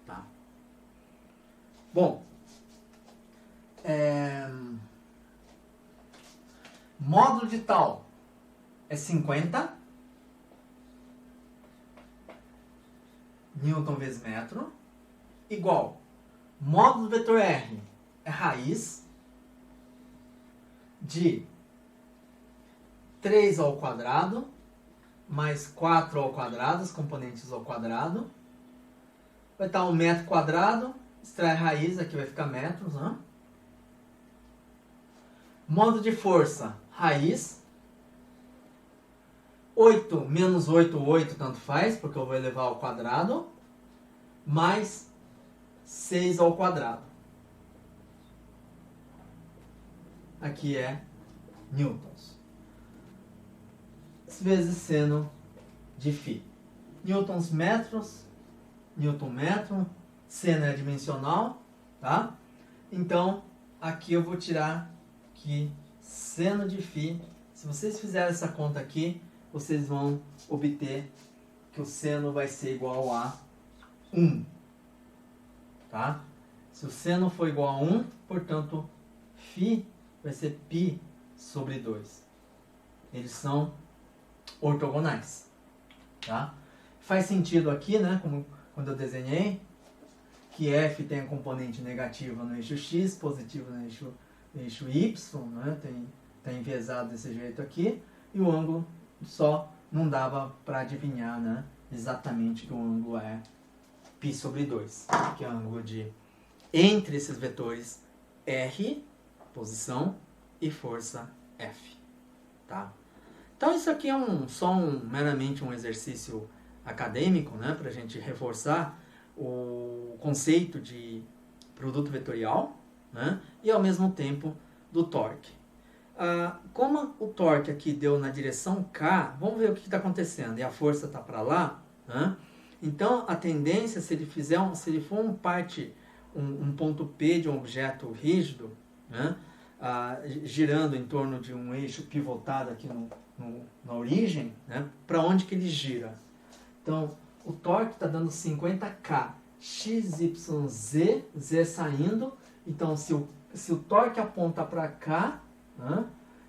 Tá? Bom, módulo de tal é 50 Newton vezes metro, igual módulo do vetor R é raiz de 3 ao quadrado mais 4 ao quadrado, os componentes ao quadrado. Vai estar 1 metro quadrado, extrai raiz, aqui vai ficar metros. Né? Módulo de força, raiz. 8 menos 8, 8, tanto faz, porque eu vou elevar ao quadrado, mais 6 ao quadrado. Aqui é newtons. Vezes seno de φ. Newtons metros, Newton metro, seno é dimensional, tá? Então, aqui eu vou tirar que seno de φ, se vocês fizerem essa conta aqui, vocês vão obter que o seno vai ser igual a 1. Tá? Se o seno for igual a 1, portanto, φ vai ser π sobre 2. Eles são ortogonais. Tá? Faz sentido aqui, né, como quando eu desenhei, que F tem a componente negativa no eixo X, positiva no eixo Y, né, tá enviesado desse jeito aqui, e o ângulo só não dava para adivinhar, né, exatamente que o ângulo é π sobre 2, que é o ângulo de entre esses vetores R, posição, e força F. Tá? Então isso aqui é meramente um exercício acadêmico, né, para a gente reforçar o conceito de produto vetorial, né, e ao mesmo tempo do torque. Como o torque aqui deu na direção K, vamos ver o que está acontecendo, e a força está para lá, né? Então a tendência, se ele for um ponto P de um objeto rígido, né, girando em torno de um eixo pivotado aqui na origem, né, para onde que ele gira? Então o torque está dando 50K, XYZ, Z saindo, então se o torque aponta para cá, né,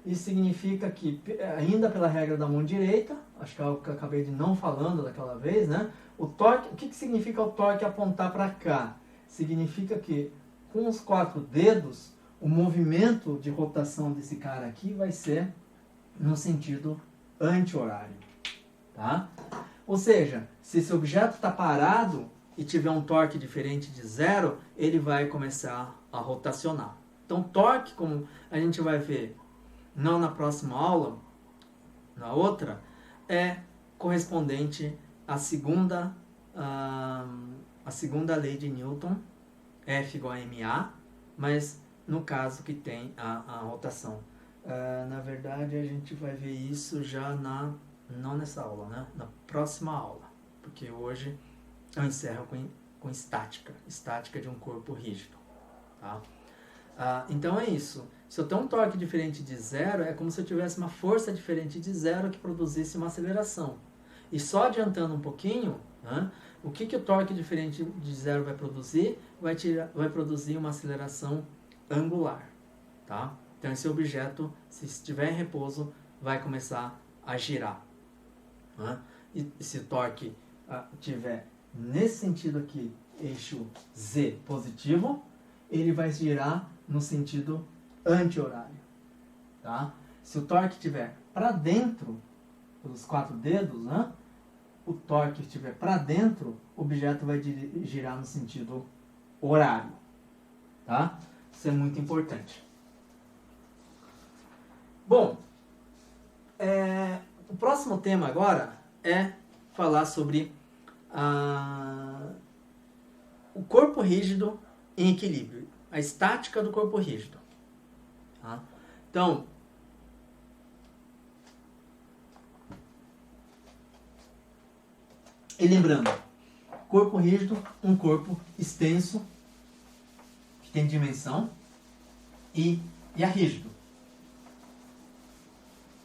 isso significa que, ainda pela regra da mão direita, acho que é algo que eu acabei de não falando daquela vez, né, o que significa o torque apontar para cá? Significa que com os 4 dedos, o movimento de rotação desse cara aqui vai ser no sentido anti-horário. Tá? Ou seja, se esse objeto está parado e tiver um torque diferente de 0, ele vai começar a rotacionar. Então, torque, como a gente vai ver não na próxima aula, na outra, é correspondente à segunda lei de Newton, F igual a ma, mas no caso que tem a rotação. Na verdade, a gente vai ver isso já não nessa aula, né? Na próxima aula, porque hoje eu encerro com estática de um corpo rígido. Tá? Então é isso. Se eu tenho um torque diferente de 0, é como se eu tivesse uma força diferente de 0 que produzisse uma aceleração. E só adiantando um pouquinho, né, o que o torque diferente de 0 vai produzir? Vai produzir uma aceleração angular. Tá? Então esse objeto, se estiver em repouso, vai começar a girar. Né? E se o torque tiver nesse sentido aqui, eixo Z positivo, ele vai girar no sentido anti-horário. Tá? Se o torque estiver para dentro dos 4 dedos, né? O torque estiver para dentro, o objeto vai girar no sentido horário. Tá? Isso é muito importante. Bom, o próximo tema agora é falar sobre o corpo rígido em equilíbrio, a estática do corpo rígido. Tá? Então, e lembrando, corpo rígido, um corpo extenso, que tem dimensão, e é rígido.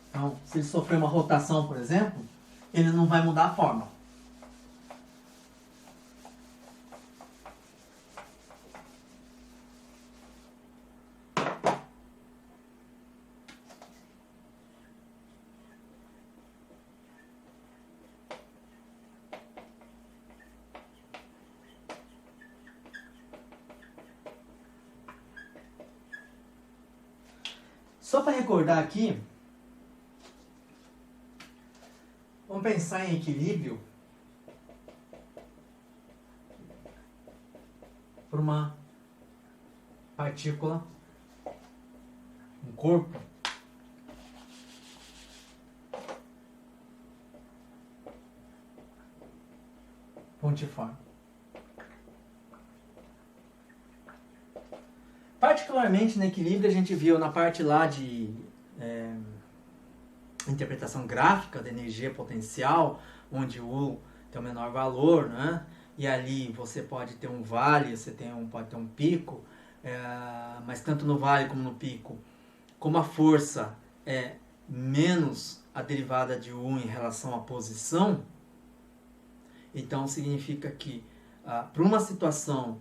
Então, se ele sofrer uma rotação, por exemplo, ele não vai mudar a forma. Só para recordar aqui, vamos pensar em equilíbrio por uma partícula, um corpo pontiforme. Particularmente no equilíbrio, a gente viu na parte lá de interpretação gráfica da energia potencial, onde o U tem o menor valor, né? E ali você pode ter um vale, pode ter um pico, mas tanto no vale como no pico, como a força é menos a derivada de U em relação à posição, então significa que para uma situação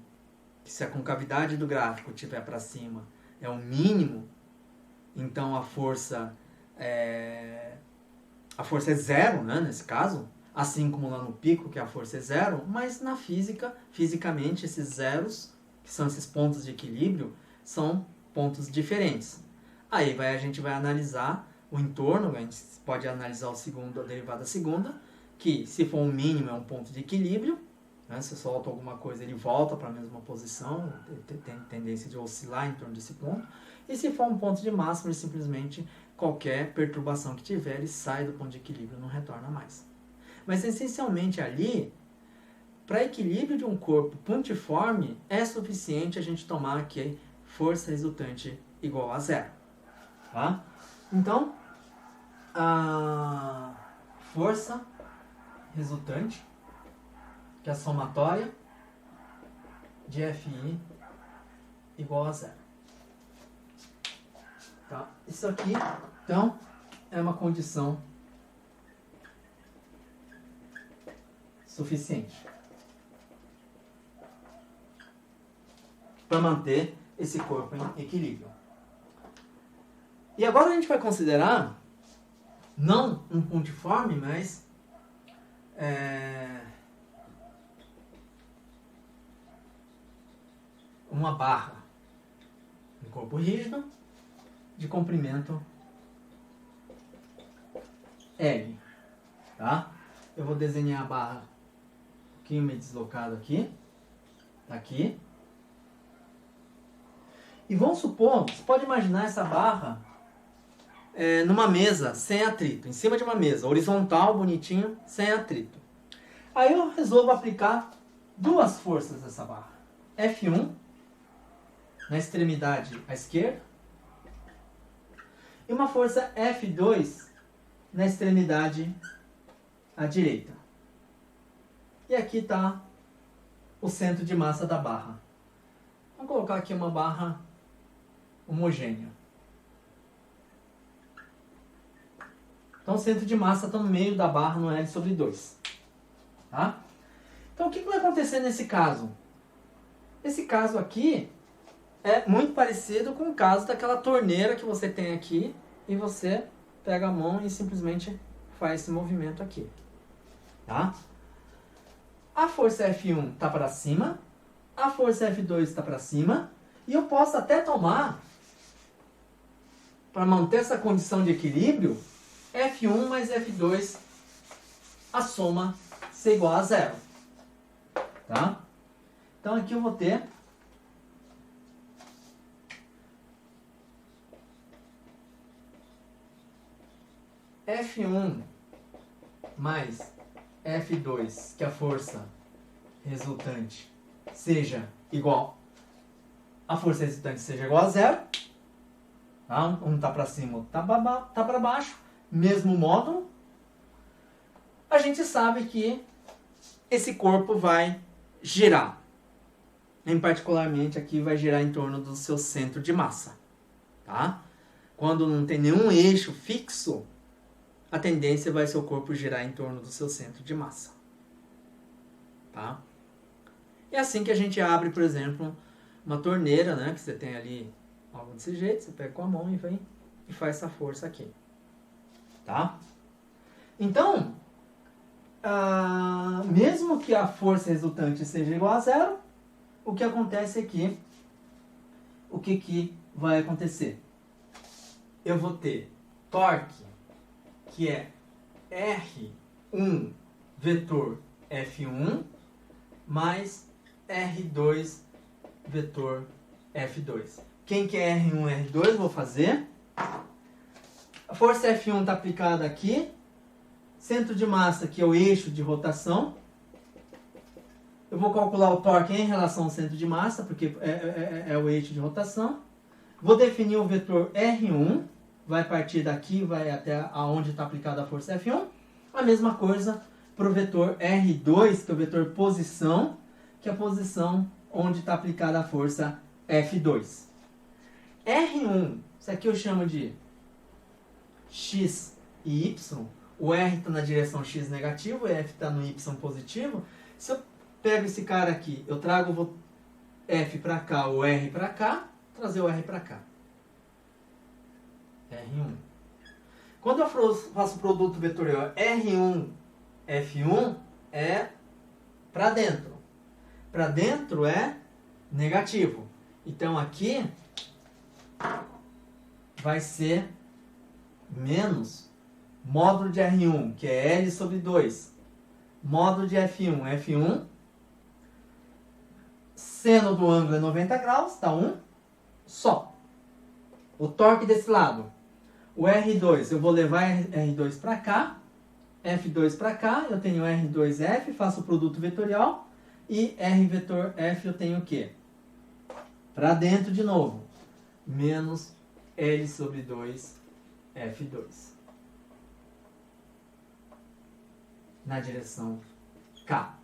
que se a concavidade do gráfico estiver para cima é o mínimo, então a força é zero, né, nesse caso, assim como lá no pico, que a força é zero, mas na física, fisicamente, esses zeros, que são esses pontos de equilíbrio, são pontos diferentes. Aí a gente vai analisar o entorno, a gente pode analisar a derivada segunda, que se for um mínimo é um ponto de equilíbrio, né? Se solta alguma coisa, ele volta para a mesma posição, tem tendência de oscilar em torno desse ponto. E se for um ponto de máximo, ele simplesmente, qualquer perturbação que tiver, ele sai do ponto de equilíbrio e não retorna mais. Mas, essencialmente, ali, para equilíbrio de um corpo pontiforme, é suficiente a gente tomar aqui força resultante igual a zero. Tá? Então, a força resultante, que é a somatória de Fi igual a zero. Tá? Isso aqui, então, é uma condição suficiente para manter esse corpo em equilíbrio. E agora a gente vai considerar não um pontiforme, mas uma barra, um corpo rígido de comprimento L. Tá? Eu vou desenhar a barra um pouquinho meio deslocado aqui. Tá aqui. E vamos supor, você pode imaginar essa barra numa mesa sem atrito, em cima de uma mesa, horizontal, bonitinho, sem atrito. Aí eu resolvo aplicar duas forças nessa barra. F1 na extremidade à esquerda e uma força F2 na extremidade à direita. E aqui está o centro de massa da barra. Vamos colocar aqui uma barra homogênea. Então o centro de massa está no meio da barra no L/2. Tá? Então o que vai acontecer nesse caso? Esse caso aqui é muito parecido com o caso daquela torneira que você tem aqui e você pega a mão e simplesmente faz esse movimento aqui. Tá? A força F1 está para cima, a força F2 está para cima E eu posso até tomar, para manter essa condição de equilíbrio, F1 mais F2, a soma ser igual a zero. Tá? Então aqui eu vou ter F1 mais F2, que a força resultante seja igual, a força resultante seja igual a zero. Tá? Um está para cima, outro está para baixo. Mesmo módulo. A gente sabe que esse corpo vai girar. Em particularmente aqui vai girar em torno do seu centro de massa. Tá? Quando não tem nenhum eixo fixo, a tendência vai ser o corpo girar em torno do seu centro de massa. Tá? É assim que a gente abre, por exemplo, uma torneira, né? Que você tem ali algo desse jeito, você pega com a mão e vem e faz essa força aqui. Tá? Então, mesmo que a força resultante seja igual a zero, o que acontece é que, o que vai acontecer? Eu vou ter torque, que é R1 vetor F1 mais R2 vetor F2. Quem que é R1 e R2? Vou fazer. A força F1 está aplicada aqui. Centro de massa, que é o eixo de rotação. Eu vou calcular o torque em relação ao centro de massa, porque é o eixo de rotação. Vou definir o vetor R1. Vai partir daqui, vai até aonde está aplicada a força F1. A mesma coisa para o vetor R2, que é o vetor posição, que é a posição onde está aplicada a força F2. R1, isso aqui eu chamo de X e Y. O R está na direção X negativo, o F está no Y positivo. Se eu pego esse cara aqui, eu trago o F para cá, o R para cá, trazer o R para cá. R1. Quando eu faço o produto vetorial R1, F1, é para dentro. Para dentro é negativo. Então aqui vai ser menos módulo de R1, que é L sobre 2. Módulo de F1, F1. Seno do ângulo é 90 graus, tá 1 só. O torque desse lado. O R2, eu vou levar R2 para cá, F2 para cá, eu tenho R2F, faço o produto vetorial, e R vetor F eu tenho o quê? Para dentro de novo, menos L sobre 2 F2. Na direção K.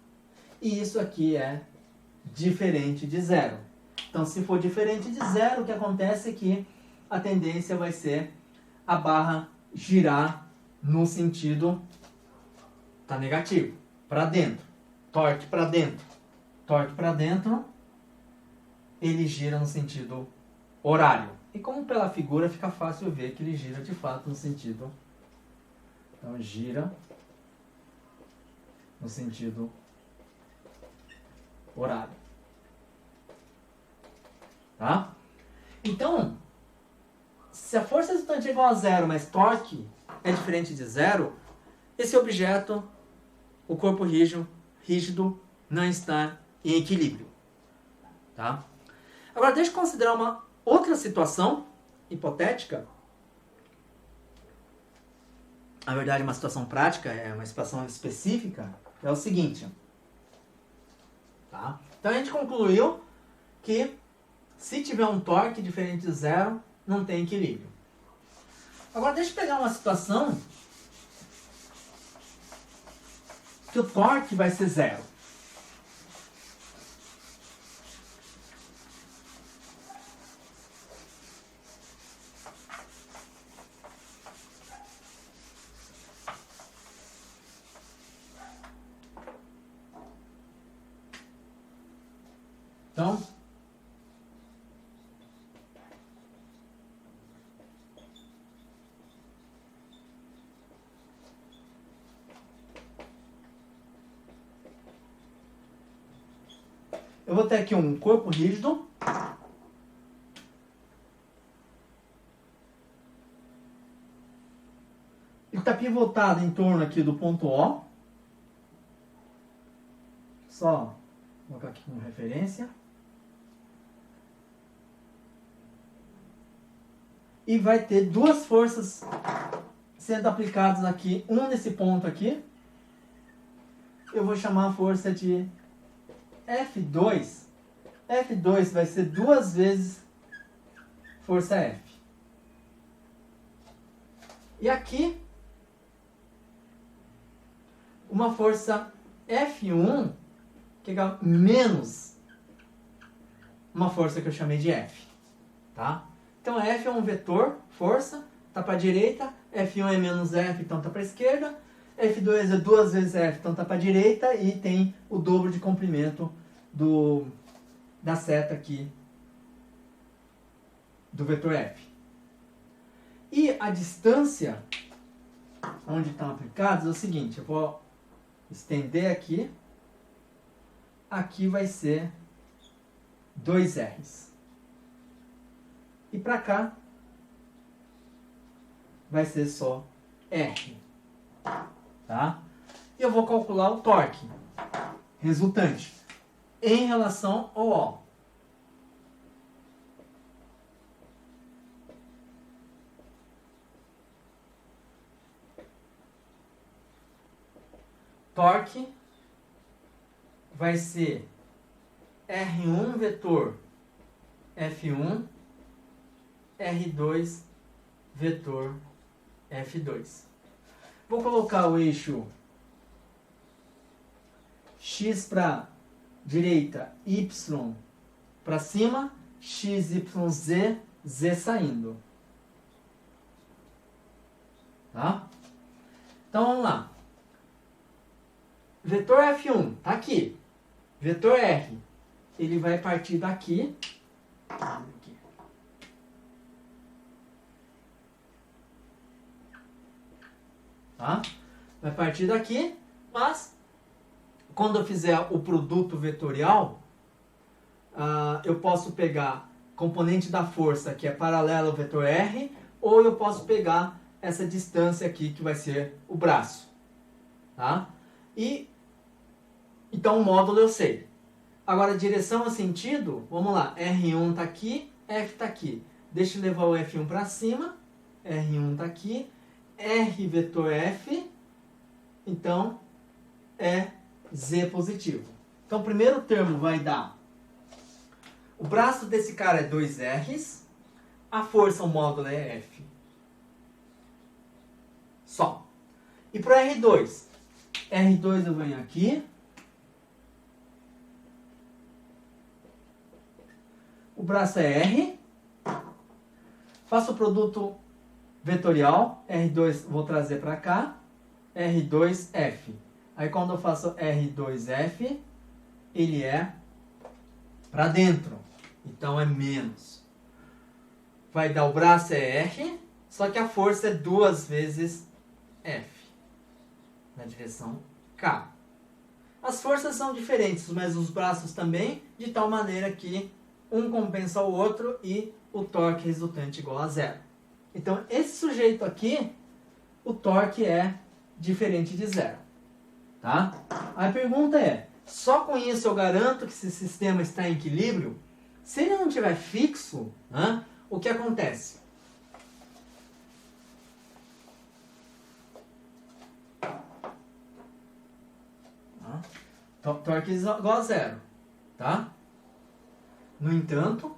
E isso aqui é diferente de zero. Então, se for diferente de zero, o que acontece é que a tendência vai ser a barra girar no sentido tá negativo, para dentro. Torque para dentro. Torque para dentro, ele gira no sentido horário. E como pela figura fica fácil ver que ele gira de fato no sentido. Então gira no sentido horário. Tá? Então, se a força resultante é igual a zero, mas torque é diferente de zero, esse objeto, o corpo rígido, não está em equilíbrio. Tá? Agora, deixa eu considerar uma outra situação hipotética. Na verdade, uma situação prática, é uma situação específica, é o seguinte. Tá? Então, a gente concluiu que se tiver um torque diferente de zero, não tem equilíbrio. Agora, deixa eu pegar uma situação que o torque vai ser zero. Então, eu vou ter aqui um corpo rígido está pivotado em torno aqui do ponto O. Só colocar aqui como referência. E vai ter duas forças sendo aplicadas aqui, um nesse ponto aqui. Eu vou chamar a força de F2. F2 vai ser duas vezes força F. E aqui, uma força F1, que é menos uma força que eu chamei de F. Tá? Então, F é um vetor, força, está para a direita. F1 é menos F, então está para a esquerda. F2 é duas vezes F, então está para a direita. E tem o dobro de comprimento da seta aqui do vetor F. E a distância onde estão aplicados é o seguinte. Eu vou estender aqui. Aqui vai ser 2Rs. E para cá vai ser só R. Tá? E eu vou calcular o torque resultante em relação ao O. Torque vai ser R1 vetor F1, R2 vetor F2. Vou colocar o eixo X para direita, Y para cima, X, Y, Z, Z saindo. Tá? Então vamos lá. Vetor F1 tá aqui. Vetor R, ele vai partir daqui. Tá? Vai partir daqui, mas quando eu fizer o produto vetorial, eu posso pegar componente da força que é paralelo ao vetor R, ou eu posso pegar essa distância aqui que vai ser o braço. Tá? E então o módulo eu sei. Agora direção a sentido, vamos lá, R1 está aqui, F está aqui. Deixa eu levar o F1 para cima, R1 está aqui, R vetor F, então é Z positivo. Então o primeiro termo vai dar, o braço desse cara é 2Rs, a força, o módulo é F. Só. E para o R2? R2 eu venho aqui, o braço é R, faço o produto vetorial, R2 vou trazer para cá, R2F. Aí quando eu faço R2F, ele é para dentro, então é menos. Vai dar o braço é R, só que a força é duas vezes F, na direção K. As forças são diferentes, mas os braços também, de tal maneira que um compensa o outro e o torque resultante igual a zero. Então, esse sujeito aqui, o torque é diferente de zero. Tá? A pergunta é, só com isso eu garanto que esse sistema está em equilíbrio? Se ele não estiver fixo, o que acontece? Torque igual a zero. Tá? No entanto,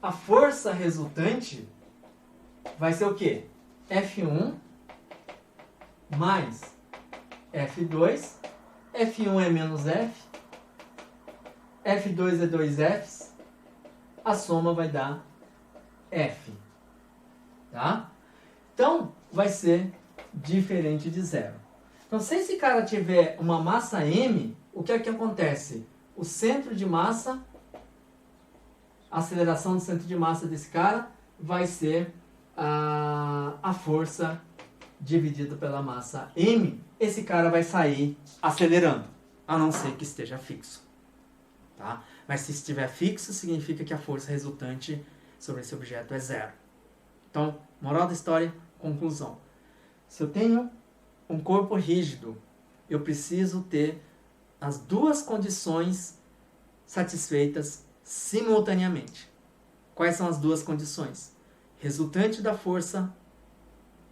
a força resultante vai ser o quê? F1 mais F2. F1 é menos F. F2 é 2Fs. A soma vai dar F. Tá? Então, vai ser diferente de zero. Então, se esse cara tiver uma massa M, o que é que acontece? O centro de massa, a aceleração do centro de massa desse cara vai ser a força dividido pela massa M. Esse cara vai sair acelerando, a não ser que esteja fixo. Tá? Mas se estiver fixo, significa que a força resultante sobre esse objeto é zero. Então, moral da história, conclusão. Se eu tenho um corpo rígido, eu preciso ter as duas condições satisfeitas simultaneamente. Quais são as duas condições? Resultante da força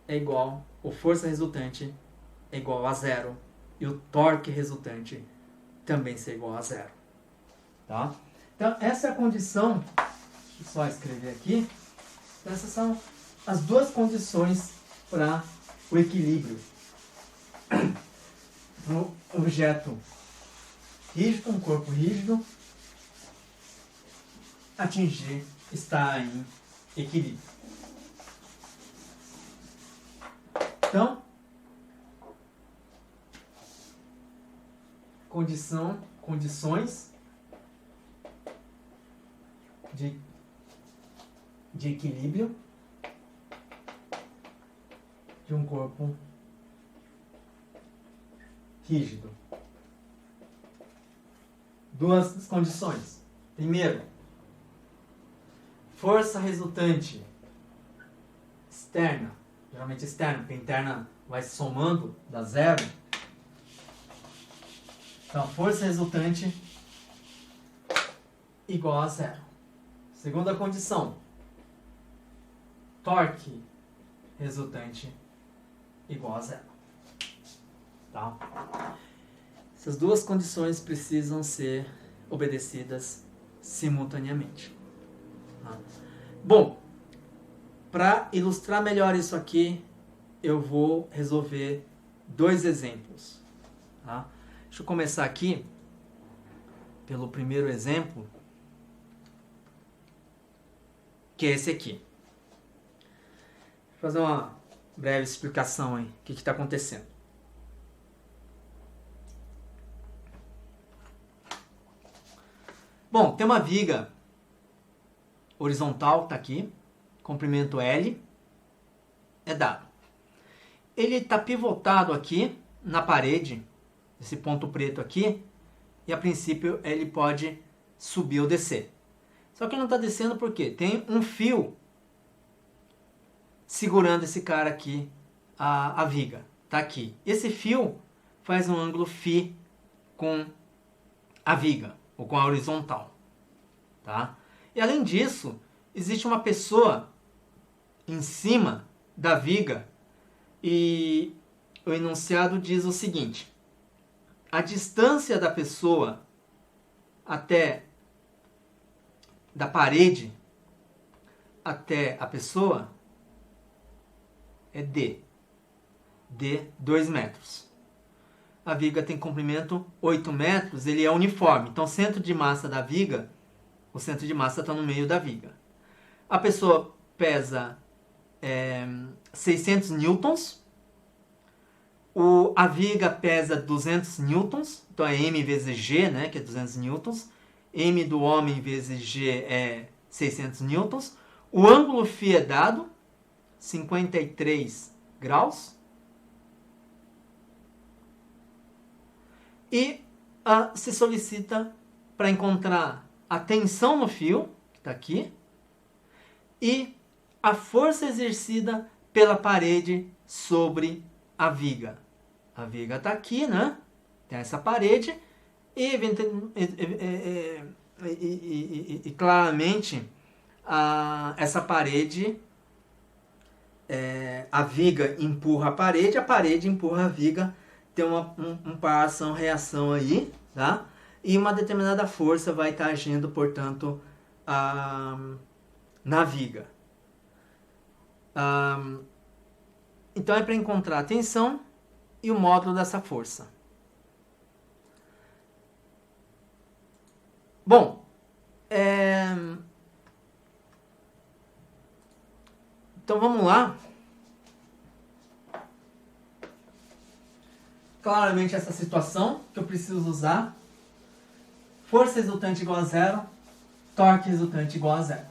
é igual, ou força resultante é igual a zero, e o torque resultante também ser igual a zero. Tá? Então, essa é a condição, deixa eu só escrever aqui, então, essas são as duas condições para o equilíbrio. Um objeto rígido, um corpo rígido, atingir, estar em equilíbrio. Então, condições de equilíbrio de um corpo rígido. Duas condições. Primeiro, força resultante externa, geralmente externa, porque a interna vai somando, dá zero. Então, força resultante igual a zero. Segunda condição, torque resultante igual a zero. Tá? Essas duas condições precisam ser obedecidas simultaneamente. Tá? Bom, para ilustrar melhor isso aqui, eu vou resolver dois exemplos. Tá? Deixa eu começar aqui pelo primeiro exemplo, que é esse aqui. Vou fazer uma breve explicação aí, o que está acontecendo. Bom, tem uma viga horizontal, está aqui, comprimento L, é dado. Ele está pivotado aqui na parede, esse ponto preto aqui, e a princípio ele pode subir ou descer. Só que não está descendo porque tem um fio segurando esse cara aqui, a viga. Está aqui. Esse fio faz um ângulo φ com a viga, ou com a horizontal. Tá? E além disso, existe uma pessoa em cima da viga e o enunciado diz o seguinte: a distância da pessoa até da parede até a pessoa é D. D, 2 metros. A viga tem comprimento 8 metros, ele é uniforme. Então, o centro de massa da viga, o centro de massa está no meio da viga. A pessoa pesa 600 newtons. A viga pesa 200 newtons. Então, é M vezes G, né, que é 200 newtons. M do homem vezes G é 600 newtons. O ângulo φ é dado, 53 graus. E se solicita para encontrar a tensão no fio, que está aqui, e a força exercida pela parede sobre a viga. A viga está aqui, né? Tem essa parede, e claramente essa parede, a viga empurra a parede empurra a viga, tem uma par ação-reação aí, tá? E uma determinada força vai estar agindo, portanto, na viga. Então é para encontrar a tensão e o módulo dessa força. Bom, então vamos lá. Claramente essa situação que eu preciso usar. Força resultante igual a zero, torque resultante igual a zero.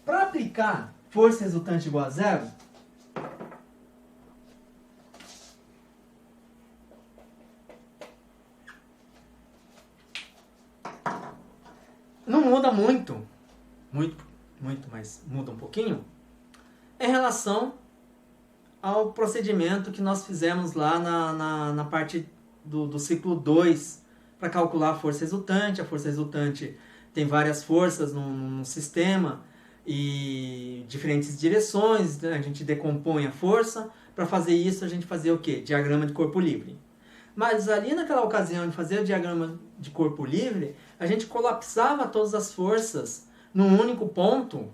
Para aplicar força resultante igual a zero, não muda muito muito, mas muda um pouquinho, é em relação ao procedimento que nós fizemos lá na parte do ciclo 2 para calcular a força resultante. A força resultante tem várias forças no sistema e diferentes direções, né? A gente decompõe a força. Para fazer isso, a gente fazia o quê? Diagrama de corpo livre. Mas ali naquela ocasião de fazer o diagrama de corpo livre, a gente colapsava todas as forças num único ponto,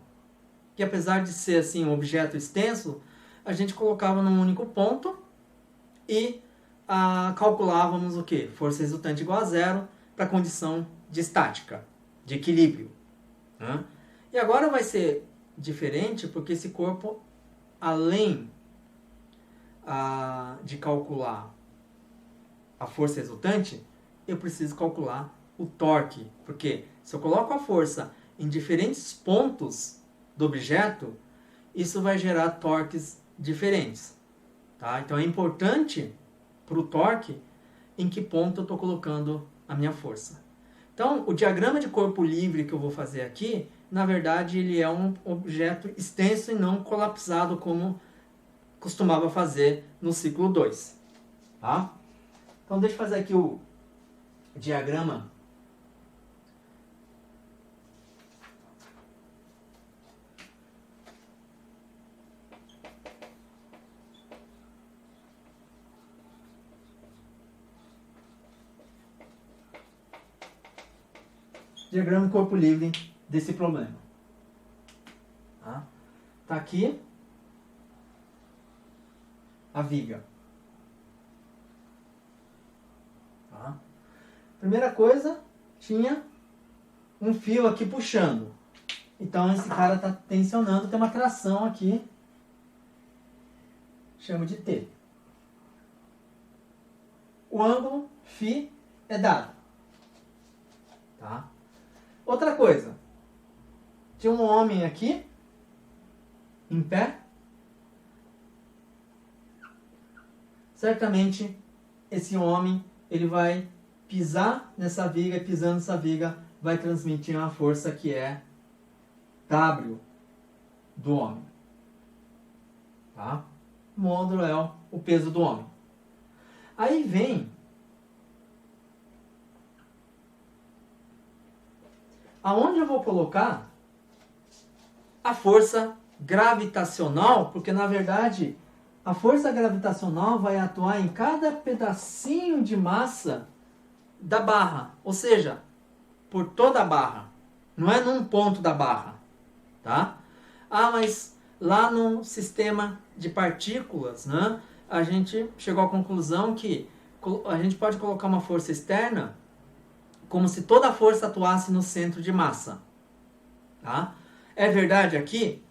que apesar de ser assim um objeto extenso, a gente colocava num único ponto e calculávamos o quê? Força resultante igual a zero para a condição de estática, de equilíbrio. Né? E agora vai ser diferente porque esse corpo, além de calcular a força resultante, eu preciso calcular o torque. Porque se eu coloco a força em diferentes pontos do objeto, isso vai gerar torques diferentes. Tá? Então é importante para o torque em que ponto eu estou colocando a minha força. Então o diagrama de corpo livre que eu vou fazer aqui, na verdade ele é um objeto extenso e não colapsado como costumava fazer no ciclo 2. Tá? Então deixa eu fazer aqui o diagrama. Diagrama de corpo livre desse problema. Tá aqui a viga. Tá? Primeira coisa, tinha um fio aqui puxando. Então esse cara está tensionando, tem uma tração aqui, chamo de T. O ângulo φ é dado. Tá? Outra coisa, tinha um homem aqui, em pé. Certamente esse homem ele vai pisar nessa viga, e pisando nessa viga vai transmitir uma força que é W do homem. Tá? O módulo é o peso do homem. Aí vem aonde eu vou colocar a força gravitacional, porque na verdade a força gravitacional vai atuar em cada pedacinho de massa da barra, ou seja, por toda a barra, não é num ponto da barra, tá? Mas lá no sistema de partículas, né, a gente chegou à conclusão que a gente pode colocar uma força externa como se toda a força atuasse no centro de massa, tá? É verdade aqui?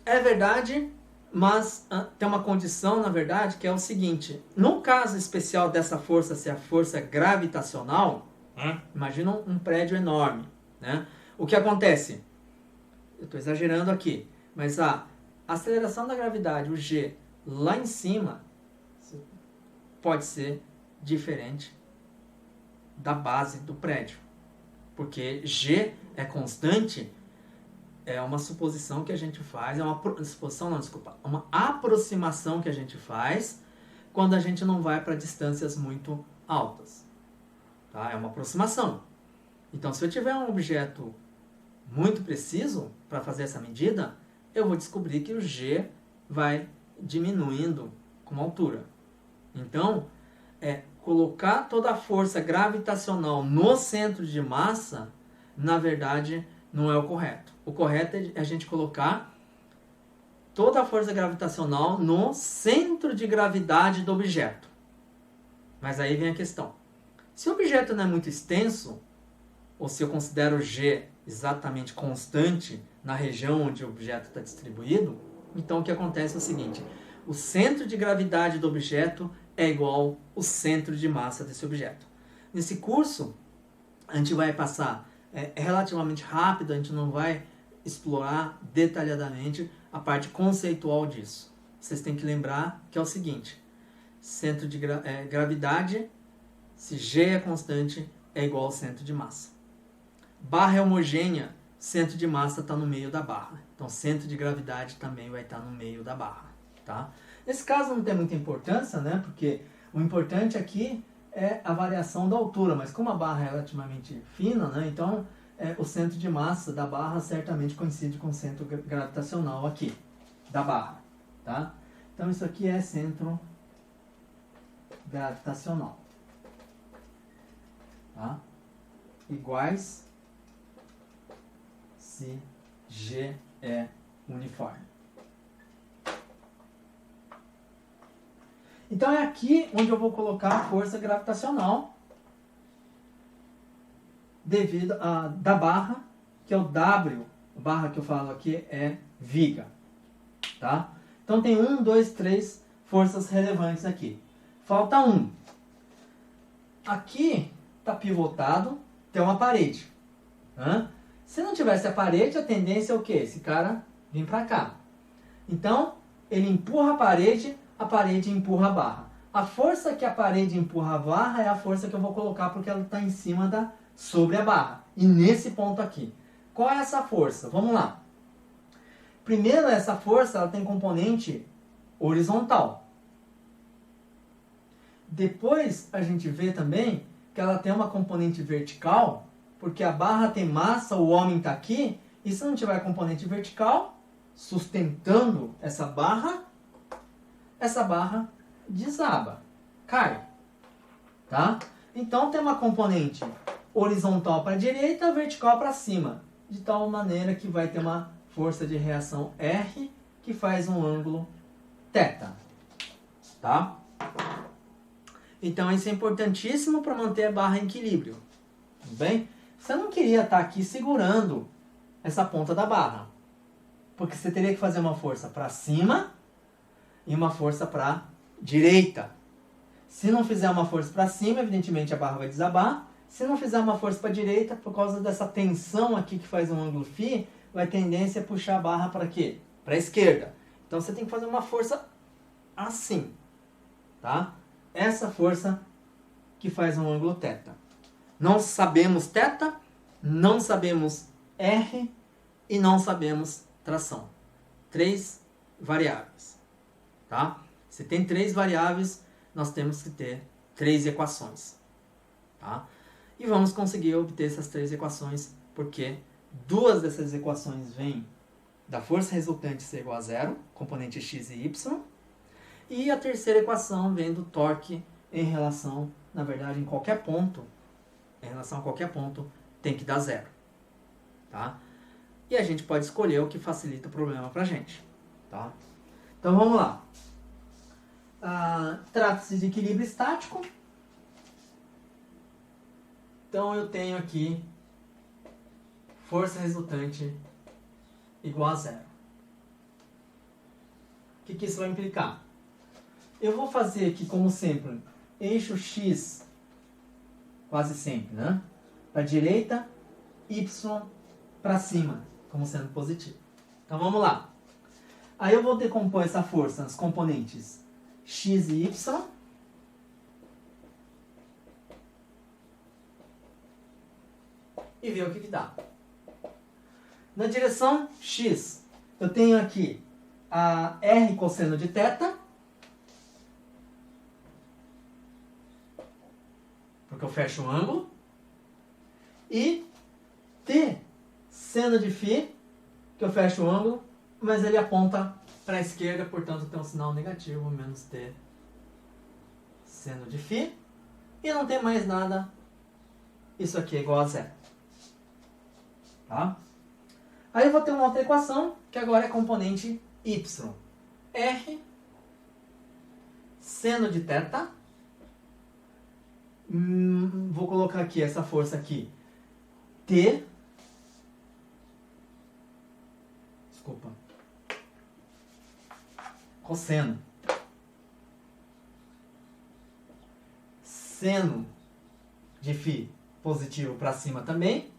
É verdade, mas tem uma condição, na verdade, que é o seguinte. No caso especial dessa força ser a força gravitacional, imagina um prédio enorme, né? O que acontece? Eu estou exagerando aqui, mas a aceleração da gravidade, o G, lá em cima, pode ser diferente da base do prédio. Porque G é constante, é uma suposição que a gente faz, uma aproximação que a gente faz quando a gente não vai para distâncias muito altas. Tá? É uma aproximação. Então, se eu tiver um objeto muito preciso para fazer essa medida, eu vou descobrir que o G vai diminuindo com a altura. Então, colocar toda a força gravitacional no centro de massa, na verdade, não é o correto. O correto é a gente colocar toda a força gravitacional no centro de gravidade do objeto. Mas aí vem a questão. Se o objeto não é muito extenso, ou se eu considero o G exatamente constante na região onde o objeto está distribuído, então o que acontece é o seguinte: o centro de gravidade do objeto é igual ao centro de massa desse objeto. Nesse curso, a gente vai passar relativamente rápido, a gente não vai explorar detalhadamente a parte conceitual disso. Vocês têm que lembrar que é o seguinte: centro de gravidade, se G é constante, é igual ao centro de massa. Barra é homogênea centro de massa está no meio da barra. Então, centro de gravidade também vai estar no meio da barra, tá? Nesse caso não tem muita importância, né? Porque o importante aqui é a variação da altura, mas como a barra é relativamente fina, né? Então, o centro de massa da barra certamente coincide com o centro gravitacional aqui, da barra, tá? Então, isso aqui é centro gravitacional, tá? Iguais se G é uniforme. Então é aqui onde eu vou colocar a força gravitacional devido a da barra, que é o W, a barra que eu falo aqui é viga, tá? Então tem 1, 2, 3 forças relevantes aqui. Falta 1. Aqui está pivotado, tem uma parede, né? Se não tivesse a parede, a tendência é o quê? Esse cara vir para cá. Então, ele empurra a parede empurra a barra. A força que a parede empurra a barra é a força que eu vou colocar porque ela está em cima sobre a barra. E nesse ponto aqui. Qual é essa força? Vamos lá. Primeiro, essa força ela tem componente horizontal. Depois, a gente vê também que ela tem uma componente vertical, porque a barra tem massa, o homem está aqui, e se não tiver componente vertical, sustentando essa barra desaba, cai, tá? Então tem uma componente horizontal para a direita, vertical para cima, de tal maneira que vai ter uma força de reação R que faz um ângulo θ, tá? Então isso é importantíssimo para manter a barra em equilíbrio, tudo bem? Você não queria estar aqui segurando essa ponta da barra, porque você teria que fazer uma força para cima e uma força para direita. Se não fizer uma força para cima, evidentemente a barra vai desabar. Se não fizer uma força para direita, por causa dessa tensão aqui que faz um ângulo φ, vai tendência a puxar a barra para quê? Para a esquerda. Então você tem que fazer uma força assim, tá? Essa força que faz um ângulo θ. Não sabemos θ, não sabemos R e não sabemos tração. 3 variáveis, tá? Se tem 3 variáveis, nós temos que ter 3 equações, tá? E vamos conseguir obter essas 3 equações, porque 2 dessas equações vêm da força resultante ser igual a zero, componente x e y, e a terceira equação vem do torque em relação, na verdade, em qualquer ponto, em relação a qualquer ponto, tem que dar zero, tá? E a gente pode escolher o que facilita o problema pra gente, tá? Então vamos lá. Trata-se de equilíbrio estático. Então eu tenho aqui força resultante igual a zero. O que isso vai implicar? Eu vou fazer aqui, como sempre, eixo x, quase sempre, né? Para a direita, y para cima, como sendo positivo. Então vamos lá. Aí eu vou decompor essa força nas componentes x e y. E ver o que dá. Na direção x, eu tenho aqui a r cosseno de θ, porque eu fecho o ângulo, e t seno de φ, que eu fecho o ângulo, mas ele aponta para a esquerda, portanto tem um sinal negativo, menos t seno de φ, e não tem mais nada, isso aqui é igual a zero. Tá? Aí eu vou ter uma outra equação, que agora é componente y. R seno de θ, vou colocar aqui essa força aqui, T, desculpa, cosseno, seno de φ positivo para cima também,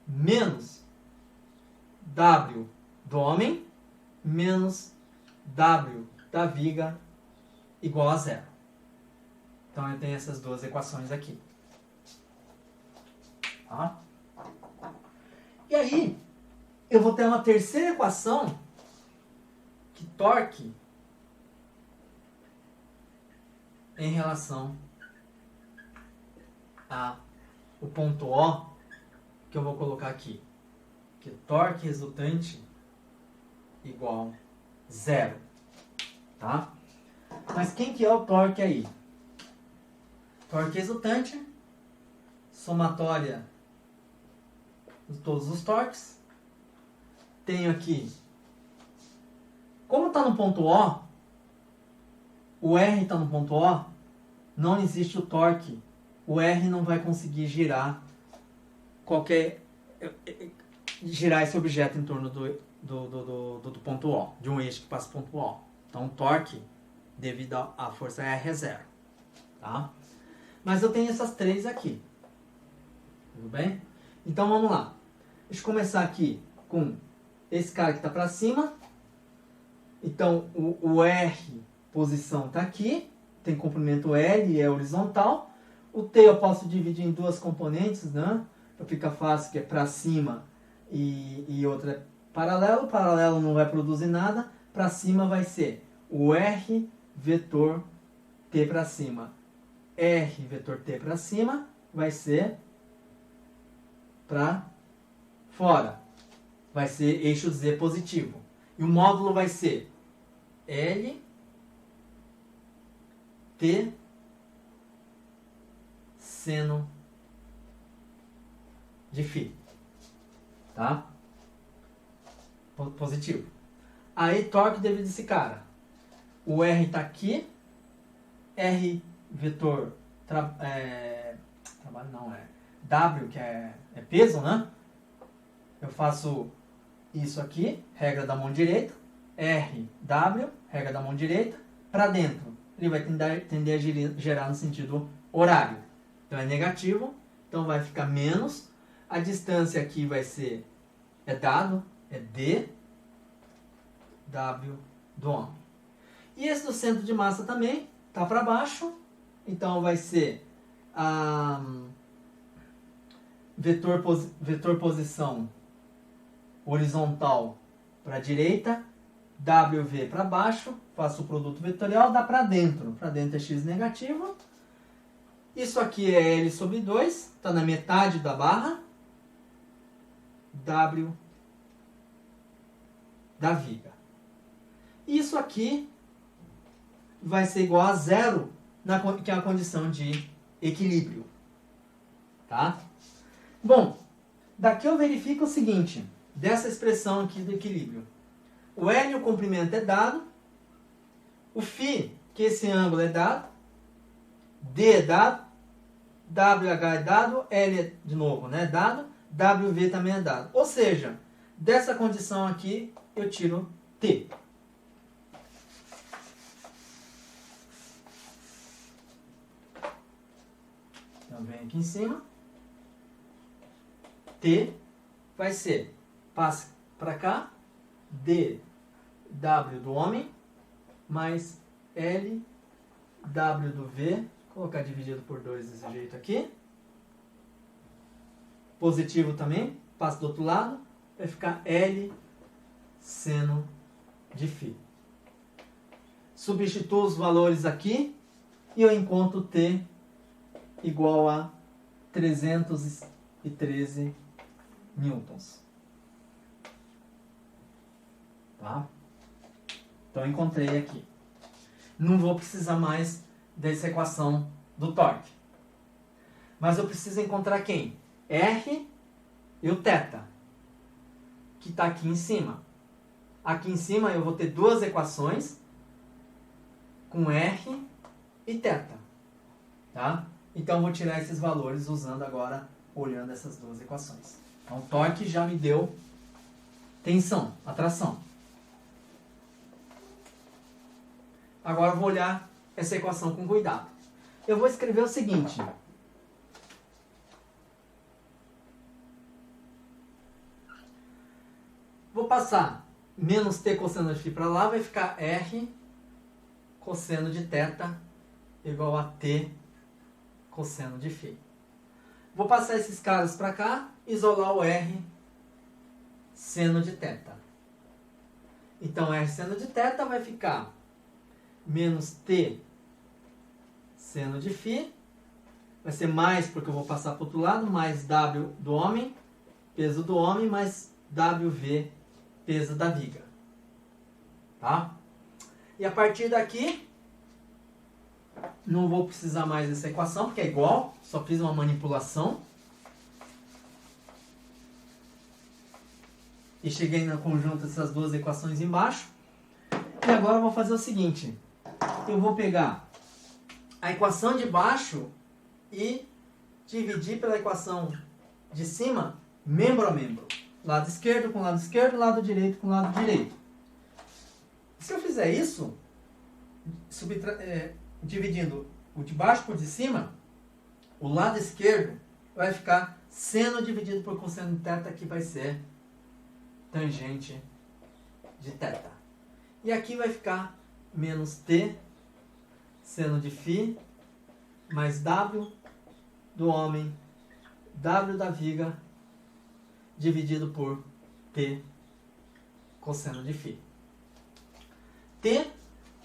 menos W do homem, menos W da viga igual a zero. Então eu tenho essas duas equações aqui. Tá? E aí, eu vou ter uma terceira equação que torque em relação a o ponto O, que eu vou colocar aqui, que torque resultante igual zero, tá? Mas quem que é o torque aí? Torque resultante, somatória de todos os torques. Tenho aqui, como está no ponto O R está no ponto O, não existe o torque. O R não vai conseguir girar esse objeto em torno do ponto O, de um eixo que passa por ponto O. Então o torque, devido à força R, é zero. Tá? Mas eu tenho essas três aqui. Tudo bem? Então vamos lá. Deixa eu começar aqui com esse cara que está para cima. Então o R, posição, está aqui. Tem comprimento L, é horizontal. O T eu posso dividir em duas componentes, né? Para ficar fácil, que é para cima e outra é paralelo. Paralelo não vai produzir nada. Para cima vai ser o R vetor T para cima. R vetor T para cima vai ser para fora. Vai ser eixo Z positivo. E o módulo vai ser L, T, seno de φ. Tá? Positivo. Aí torque devido a esse cara. O R está aqui. R vetor trabalho não é W, que é peso, né? Eu faço isso aqui, regra da mão direita. R, W, regra da mão direita. Para dentro, ele vai tender a gerar no sentido horário. Então é negativo, então vai ficar menos. A distância aqui vai ser, é dado, é D, W do homem. E esse do centro de massa também está para baixo, então vai ser vetor posição horizontal para a direita, WV para baixo, faço o produto vetorial, dá para dentro. Para dentro é x negativo. Isso aqui é L sobre 2, está na metade da barra. W da viga. Isso aqui vai ser igual a zero, que é a condição de equilíbrio. Tá? Bom, daqui eu verifico o seguinte, dessa expressão aqui do equilíbrio. O L, o comprimento é dado, o φ, que esse ângulo é dado, D é dado, WH é dado, L é, de novo, né, dado, WV também é dado. Ou seja, dessa condição aqui eu tiro T. Então vem aqui em cima. T vai ser, passa para cá, D, W do homem, mais L, W do V, vou colocar dividido por 2 desse jeito aqui. Positivo também, passa do outro lado, vai ficar L, seno de φ. Substituo os valores aqui e eu encontro T igual a 313 newtons. Tá? Então eu encontrei aqui. Não vou precisar mais dessa equação do torque. Mas eu preciso encontrar quem? R e o θ, que está aqui em cima. Aqui em cima eu vou ter duas equações com R e θ. Tá? Então eu vou tirar esses valores usando agora, olhando essas duas equações. Então o torque já me deu tensão, atração. Agora eu vou olhar essa equação com cuidado. Eu vou escrever o seguinte. Vou passar menos t cosseno de φ para lá, vai ficar R cosseno de θ igual a t cosseno de φ. Vou passar esses caras para cá, isolar o R seno de θ. Então, R seno de θ vai ficar menos T seno de φ. Vai ser mais, porque eu vou passar para o outro lado, mais W do homem, peso do homem, mais WV, peso da viga. Tá? E a partir daqui, não vou precisar mais dessa equação, porque é igual, só fiz uma manipulação. E cheguei no conjunto dessas duas equações embaixo. E agora eu vou fazer o seguinte. Eu vou pegar a equação de baixo e dividir pela equação de cima, membro a membro. Lado esquerdo com lado esquerdo, lado direito com lado direito. Se eu fizer isso, dividindo o de baixo por de cima, o lado esquerdo vai ficar seno dividido por cosseno de θ, que vai ser tangente de θ. E aqui vai ficar menos T seno de φ mais W do homem, W da viga, dividido por T cosseno de φ. T,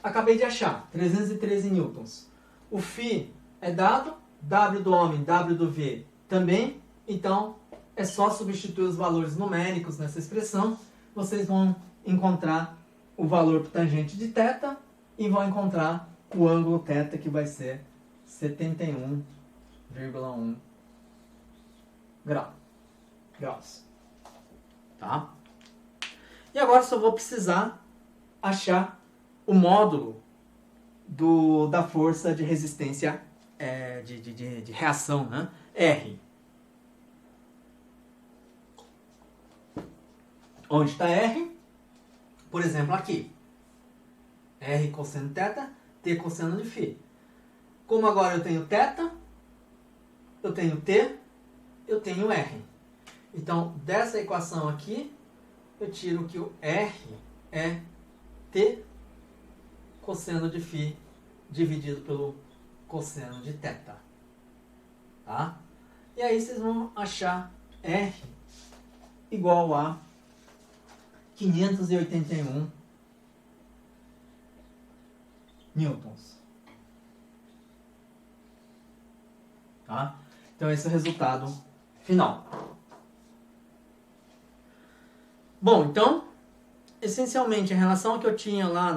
acabei de achar, 313 newtons. O φ é dado, W do homem, W do V também, então é só substituir os valores numéricos nessa expressão, vocês vão encontrar o valor para tangente de θ e vão encontrar o ângulo θ, que vai ser 71,1 graus. Tá? E agora só vou precisar achar o módulo da força de resistência, de reação, né? R. Onde está R? Por exemplo, aqui. R cosseno de θ, T cosseno de φ. Como agora eu tenho θ, eu tenho T, eu tenho R. Então, dessa equação aqui, eu tiro que o R é T cosseno de φ dividido pelo cosseno de θ. Tá? E aí vocês vão achar R igual a 581 newtons. Tá? Então esse é o resultado final. Bom, então, essencialmente, em relação ao que eu tinha lá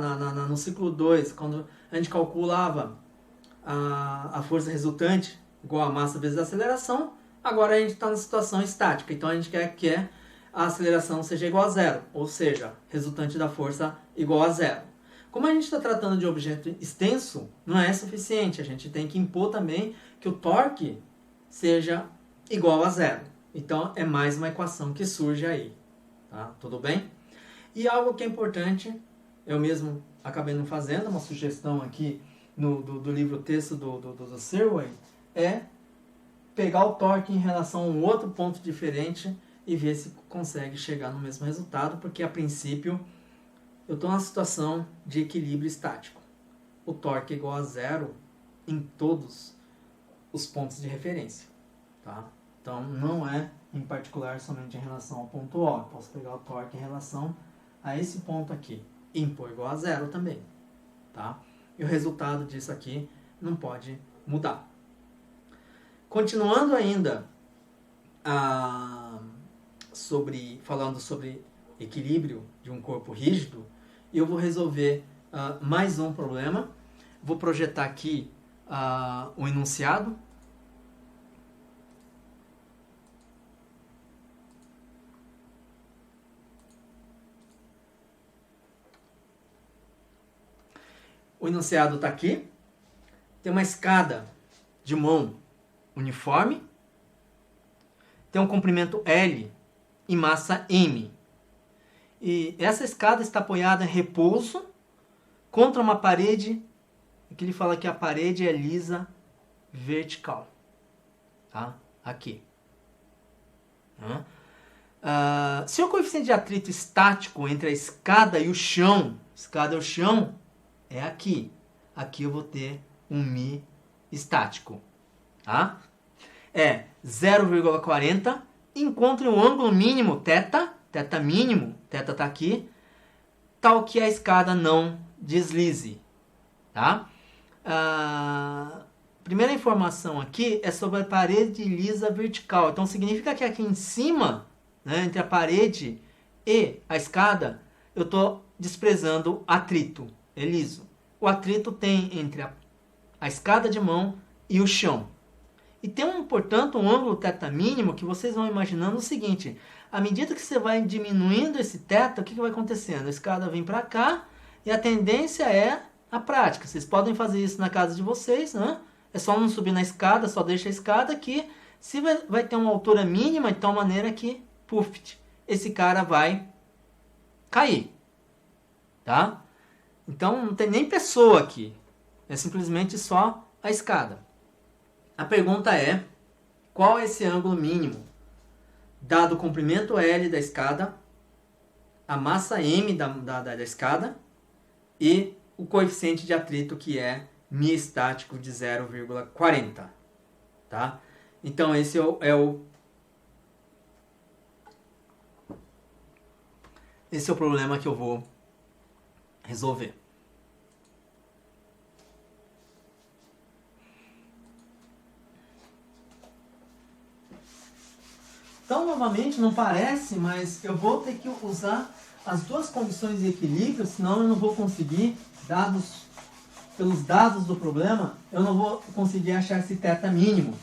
no ciclo 2, quando a gente calculava a força resultante igual a massa vezes a aceleração, agora a gente está na situação estática. Então a gente quer que a aceleração seja igual a zero, ou seja, resultante da força igual a zero. Como a gente está tratando de objeto extenso, não é suficiente. A gente tem que impor também que o torque seja igual a zero. Então é mais uma equação que surge aí. Tá? Tudo bem? E algo que é importante, eu mesmo acabei não fazendo, uma sugestão aqui do livro texto do Serway, é pegar o torque em relação a um outro ponto diferente e ver se consegue chegar no mesmo resultado, porque a princípio eu estou numa situação de equilíbrio estático. O torque é igual a zero em todos os pontos de referência. Tá? Então não é em particular somente em relação ao ponto O. Eu posso pegar o torque em relação a esse ponto aqui e impor igual a zero também. Tá? E o resultado disso aqui não pode mudar. Continuando ainda falando sobre equilíbrio de um corpo rígido, eu vou resolver mais um problema. Vou projetar aqui o enunciado. O enunciado está aqui. Tem uma escada de mão uniforme. Tem um comprimento L e massa M. E essa escada está apoiada em repouso contra uma parede. Aqui ele fala que a parede é lisa vertical. Tá? Aqui. Se o coeficiente de atrito estático entre a escada e o chão, escada e o chão, é aqui. Aqui eu vou ter um Mi estático. Tá? É 0,40. Encontre o ângulo mínimo θ, θ mínimo, θ está aqui, tal que a escada não deslize. Tá? Primeira informação aqui é sobre a parede lisa vertical. Então significa que aqui em cima, né, entre a parede e a escada, eu estou desprezando atrito, é liso. O atrito tem entre a escada de mão e o chão. E tem, portanto, um ângulo θ mínimo que vocês vão imaginando o seguinte: à medida que você vai diminuindo esse θ, o que vai acontecendo? A escada vem para cá e a tendência é a prática. Vocês podem fazer isso na casa de vocês, né? É só não subir na escada, só deixa a escada aqui. Se vai ter uma altura mínima, de tal maneira que, puf, esse cara vai cair. Tá? Então não tem nem pessoa aqui. É simplesmente só a escada. A pergunta é, qual é esse ângulo mínimo? Dado o comprimento L da escada, a massa M da escada e o coeficiente de atrito, que é miestático de 0,40. Tá? Então esse esse é o problema que eu vou resolver. Então, novamente, não parece, mas eu vou ter que usar as duas condições de equilíbrio, senão eu não vou conseguir, pelos dados do problema, eu não vou conseguir achar esse θ mínimo.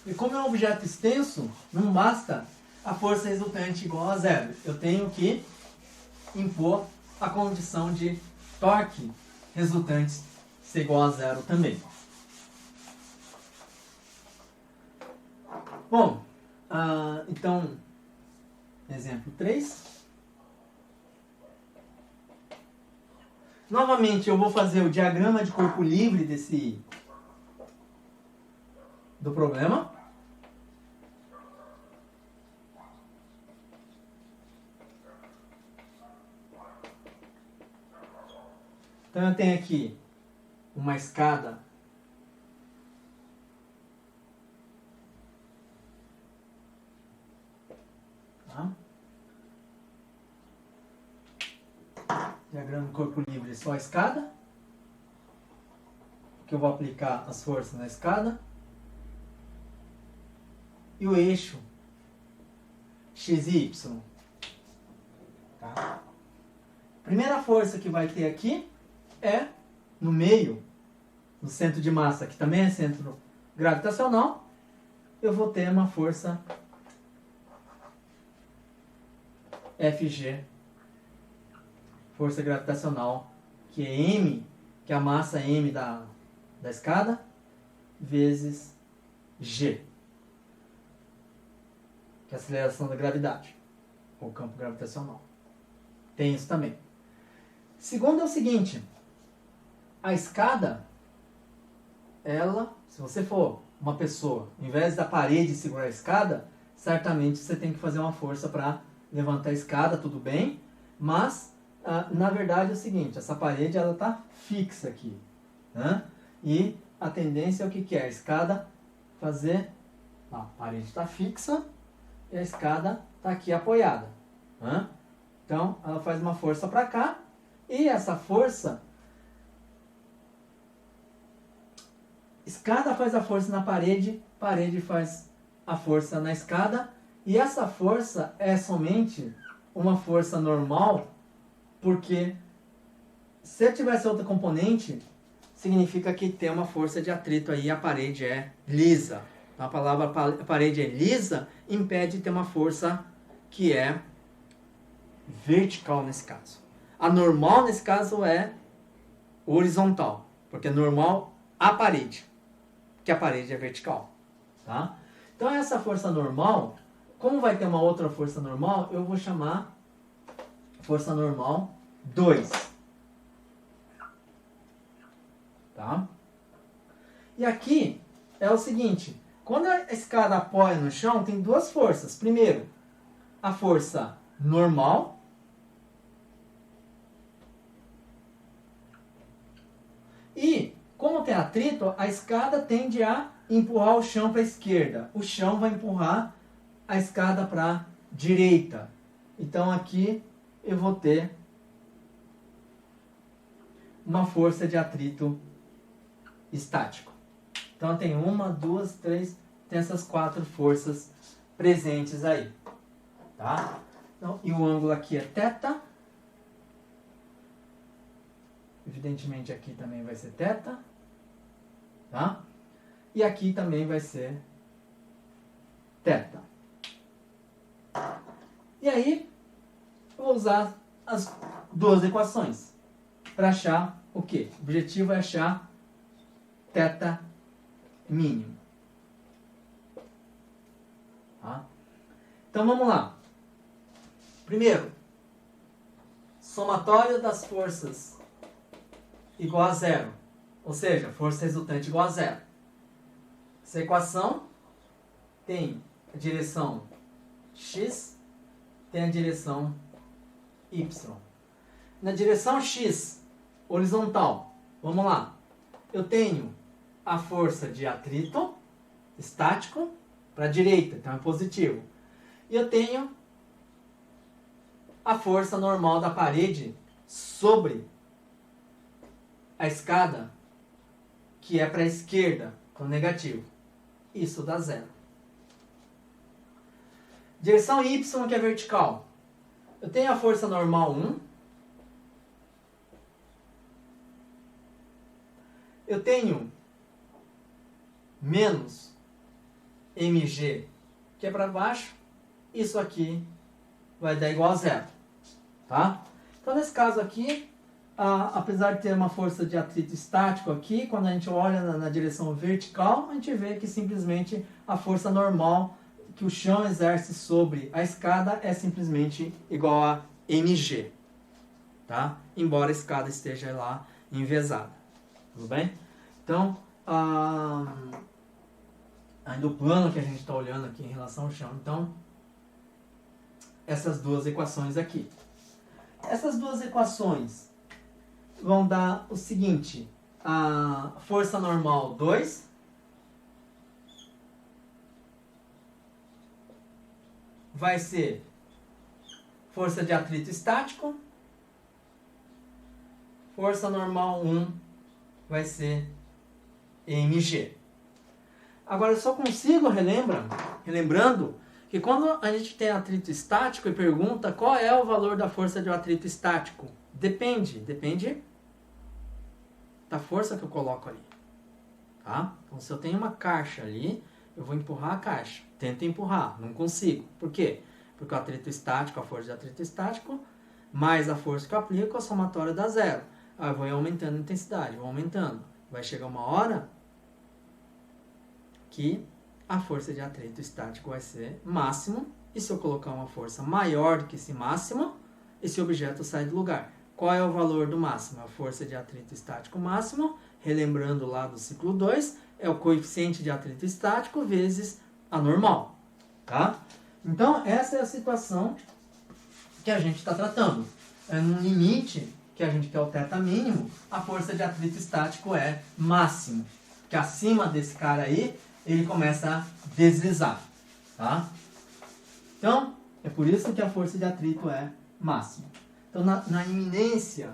E como é um objeto extenso, não basta a força resultante igual a zero. Eu tenho que impor a condição de torque resultante ser igual a zero também. Bom, então, exemplo 3. Novamente, eu vou fazer o diagrama de corpo livre do problema. Então, eu tenho aqui uma escada diagrama de corpo livre, só a escada, que eu vou aplicar as forças na escada, e o eixo x e y. Tá? Primeira força que vai ter aqui é no meio, no centro de massa, que também é centro gravitacional, eu vou ter uma força Fg, força gravitacional, que é M, que é a massa M da escada, vezes G, que é a aceleração da gravidade, ou campo gravitacional. Tem isso também. Segundo é o seguinte, a escada, ela, se você for uma pessoa, em vez da parede segurar a escada, certamente você tem que fazer uma força para levantar a escada, tudo bem, mas na verdade é o seguinte, essa parede ela está fixa aqui, né? E a tendência é o que é? A escada fazer, a parede está fixa e a escada está aqui apoiada, né? Então ela faz uma força para cá e essa força, escada faz a força na parede, parede faz a força na escada, e essa força é somente uma força normal, porque se eu tivesse outra componente, significa que tem uma força de atrito aí, a parede é lisa. Então, a palavra parede é lisa, impede de ter uma força que é vertical nesse caso. A normal nesse caso é horizontal, porque é normal a parede, que a parede é vertical. Tá? Então essa força normal, como vai ter uma outra força normal, eu vou chamar força normal 2. Tá? E aqui é o seguinte, quando a escada apoia no chão, tem duas forças. Primeiro, a força normal, e como tem atrito, a escada tende a empurrar o chão para a esquerda. O chão vai empurrar a escada para a direita. Então aqui eu vou ter uma força de atrito estático. Então eu tenho 1, 2, 3, tem essas 4 forças presentes aí. Tá? Então, e o ângulo aqui é θ. Evidentemente aqui também vai ser θ. Tá? E aqui também vai ser θ. E aí, eu vou usar as duas equações para achar o quê? O objetivo é achar θ mínimo. Tá? Então vamos lá. Primeiro, somatório das forças igual a zero. Ou seja, força resultante igual a zero. Essa equação tem a direção x, tem a direção y. Na direção x, horizontal, vamos lá. Eu tenho a força de atrito estático para a direita, então é positivo. E eu tenho a força normal da parede sobre a escada, que é para a esquerda, então negativo. Isso dá zero. Direção y, que é vertical. Eu tenho a força normal 1. Eu tenho menos mg, que é para baixo. Isso aqui vai dar igual a zero. Tá? Então, nesse caso aqui, apesar de ter uma força de atrito estático aqui, quando a gente olha na direção vertical, a gente vê que simplesmente a força normal que o chão exerce sobre a escada é simplesmente igual a mg. Tá? Embora a escada esteja lá envesada. Tudo bem? Então, ainda o plano que a gente está olhando aqui em relação ao chão. Então, essas duas equações aqui. Essas duas equações vão dar o seguinte: a força normal 2 vai ser força de atrito estático, força normal 1 vai ser mg. Agora eu só consigo relembrando que quando a gente tem atrito estático e pergunta qual é o valor da força de atrito estático, depende da força que eu coloco ali. Tá? Então se eu tenho uma caixa ali, eu vou empurrar a caixa. Tento empurrar, não consigo. Por quê? Porque o atrito estático, a força de atrito estático, mais a força que eu aplico, a somatória dá zero. Aí eu vou aumentando a intensidade, vou aumentando. Vai chegar uma hora que a força de atrito estático vai ser máximo, e se eu colocar uma força maior do que esse máximo, esse objeto sai do lugar. Qual é o valor do máximo? A força de atrito estático máximo, relembrando lá do ciclo 2, é o coeficiente de atrito estático vezes a normal. Tá? Então, essa é a situação que a gente está tratando. É num limite que a gente quer o θ mínimo, a força de atrito estático é máximo. Que acima desse cara aí, ele começa a deslizar. Tá? Então, é por isso que a força de atrito é máxima. Então, na iminência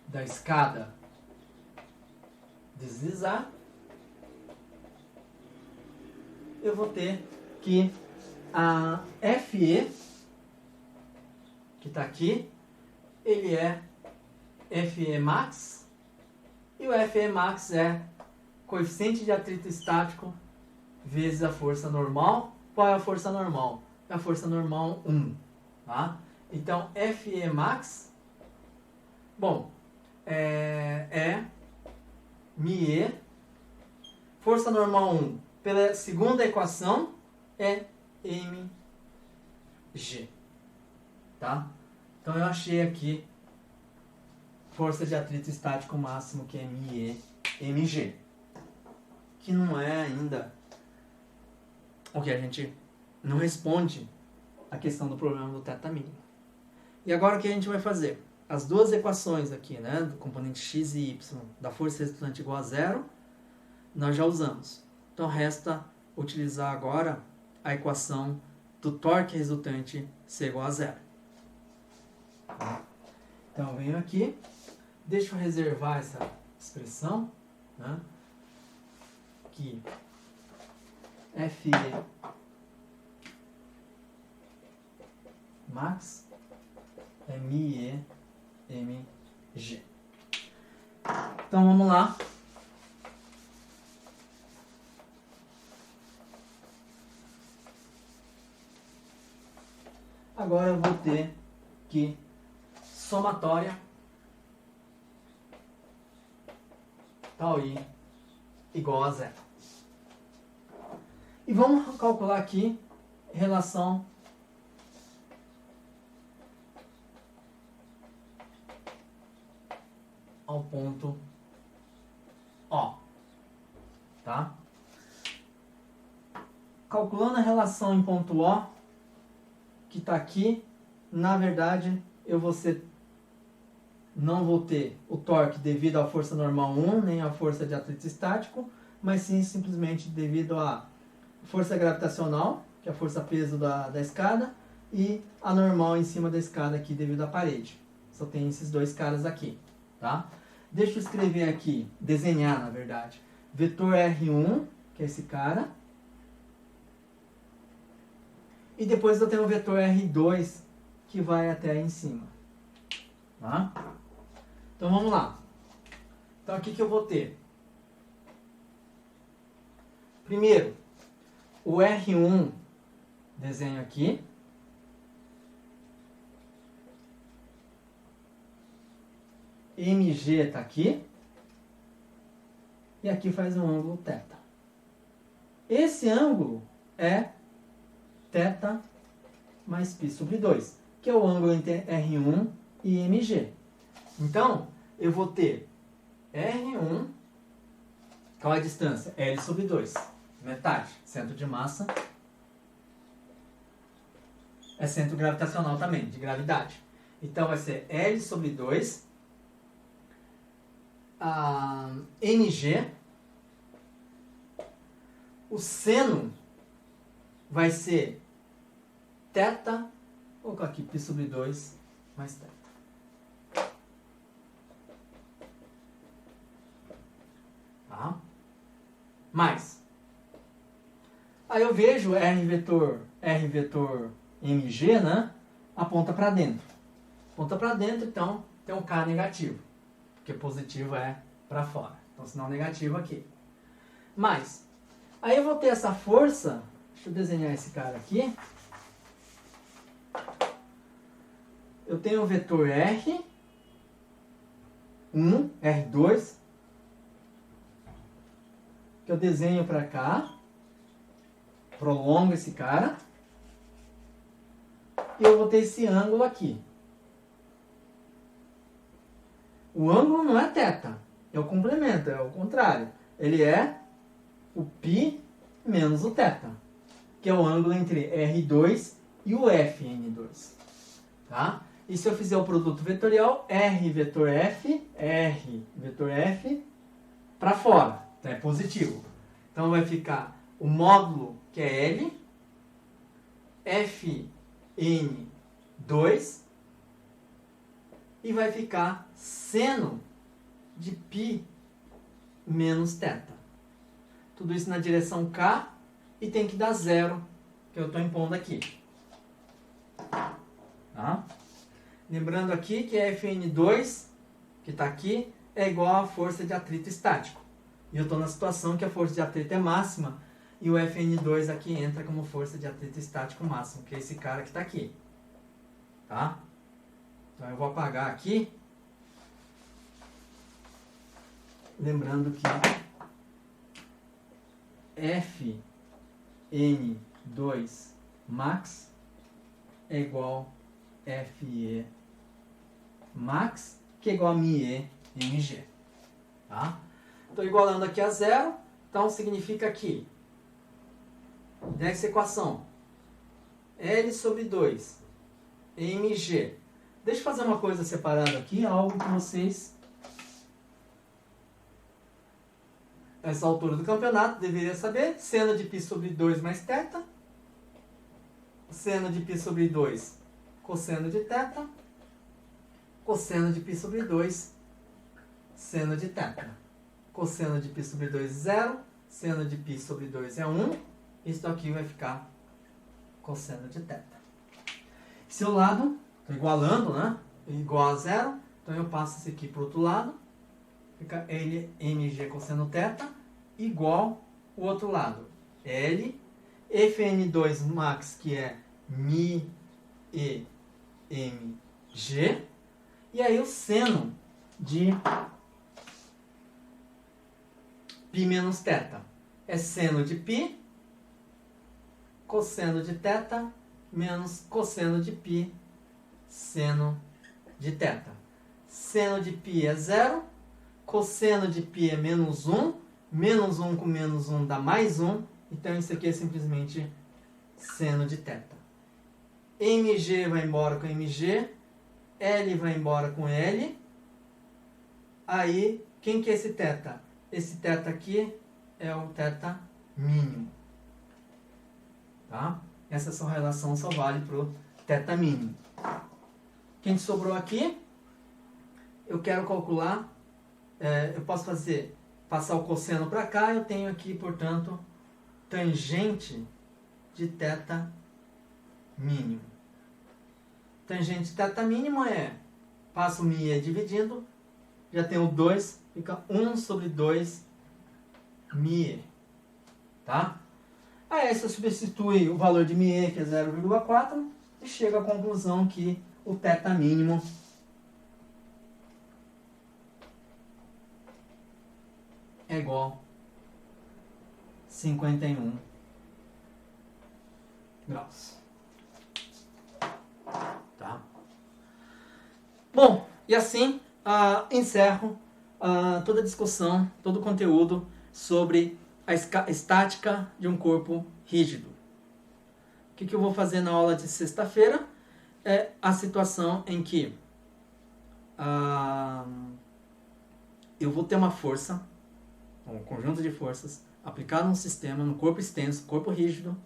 da escada deslizar, eu vou ter que a FE, que está aqui, ele é FE max, e o FE max é coeficiente de atrito estático vezes a força normal. Qual é a força normal? É a força normal 1. Tá? Então, FE max, bom, é μe, força normal 1, pela segunda equação, é mg. Tá? Então, eu achei aqui força de atrito estático máximo, que é mg, que não é ainda o que a gente não responde a questão do problema do θ mínimo. E agora o que a gente vai fazer? as duas equações aqui, né, do componente x e y, da força resultante igual a zero, nós já usamos. Então resta utilizar agora a equação do torque resultante ser igual a zero. Então eu venho aqui, deixa eu reservar essa expressão, né, que FE max é ME MG. Então vamos lá. Agora eu vou ter que somatória tal I igual a zero. E vamos calcular aqui relação ao ponto O. Tá? Calculando a relação em ponto O, que está aqui, na verdade, não vou ter o torque devido à força normal 1, nem à força de atrito estático, mas sim simplesmente devido à força gravitacional, que é a força-peso da escada, e a normal em cima da escada aqui devido à parede. Só tem esses dois caras aqui, tá? Deixa eu escrever aqui, desenhar na verdade, vetor R1, que é esse cara, e depois eu tenho o vetor R2, que vai até aí em cima. Tá? Então vamos lá. Então aqui que eu vou ter. Primeiro, o R1, desenho aqui. MG está aqui. E aqui faz um ângulo θ. Esse ângulo é θ mais π sobre 2, que é o ângulo entre R1 e MG. Então, eu vou ter R1, qual é a distância? L sobre 2, metade. Centro de massa é centro gravitacional também, de gravidade. Então, vai ser L sobre 2, MG, o seno vai ser θ, vou colocar aqui π sobre 2 mais θ. Tá? Mais. Aí eu vejo R vetor MG, né? Aponta para dentro. Aponta para dentro, então tem um K negativo. Porque positivo é para fora. Então sinal negativo aqui. Mais. Aí eu vou ter essa força. Deixa eu desenhar esse cara aqui. Eu tenho o vetor R1, R2, que eu desenho para cá, prolongo esse cara, e eu vou ter esse ângulo aqui. O ângulo não é θ, é o complemento, é o contrário. Ele é o π menos o θ, que é o ângulo entre R2 e o Fn2. Tá? E se eu fizer o produto vetorial, R vetor F para fora, então é positivo. Então vai ficar o módulo, que é L, Fn2, e vai ficar seno de π menos θ. Tudo isso na direção K, e tem que dar zero, que eu estou impondo aqui. Tá? Lembrando aqui que Fn2, que está aqui, é igual à força de atrito estático. E eu estou na situação que a força de atrito é máxima, e o Fn2 aqui entra como força de atrito estático máximo, que é esse cara que está aqui. Tá? Então eu vou apagar aqui. Lembrando que Fn2 max é igual a Fe max, que é igual a μe mg. Tá? Estou igualando aqui a zero, então significa que dessa equação L sobre 2 mg Deixa eu fazer uma coisa separada aqui, algo que vocês, essa altura do campeonato, deveria saber. Seno de π sobre 2 mais θ. Seno de π sobre 2, cosseno de θ. Cosseno de π sobre 2, seno de θ. Cosseno de π sobre 2, 0. Seno de π sobre 2 é 1. Isso aqui vai ficar cosseno de θ. Esse lado, estou igualando, né? Igual a 0. Então eu passo esse aqui para o outro lado. Fica L mg cosseno θ igual o outro lado. L Fn2 max, que é μ e mg. E aí o seno de π menos θ é seno de π, cosseno de θ, menos cosseno de π, seno de θ. Seno de π é 0, cosseno de π é menos 1, menos 1 com menos 1 dá mais 1, então isso aqui é simplesmente seno de θ. mg vai embora com mg, L vai embora com L. Aí, quem que é esse θ? Esse θ aqui é o θ mínimo. Tá? Essa sua relação só vale para o θ mínimo. Quem sobrou aqui? Eu quero calcular, eu posso passar o cosseno para cá, eu tenho aqui, portanto, tangente de θ mínimo. Tangente de θ mínimo é, passo o μ dividindo, já tenho 2, fica 1 sobre 2 μ. Tá? Aí você substitui o valor de μ, que é 0,4, e chega à conclusão que o θ mínimo é igual a 51 graus. Tá? Bom, e assim encerro toda a discussão, todo o conteúdo sobre a estática de um corpo rígido. O que eu vou fazer na aula de sexta-feira é a situação em que eu vou ter uma força, um conjunto de forças aplicado num sistema, no corpo extenso, corpo rígido.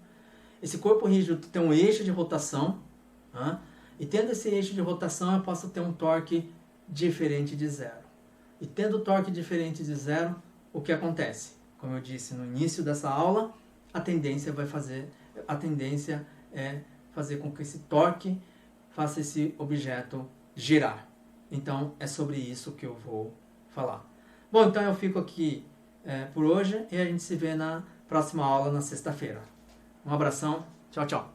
Esse corpo rígido tem um eixo de rotação, e tendo esse eixo de rotação eu posso ter um torque diferente de zero. E tendo torque diferente de zero, o que acontece? Como eu disse no início dessa aula, a tendência é fazer com que esse torque faça esse objeto girar. Então é sobre isso que eu vou falar. Bom, então eu fico aqui por hoje e a gente se vê na próxima aula na sexta-feira. Um abração, tchau, tchau.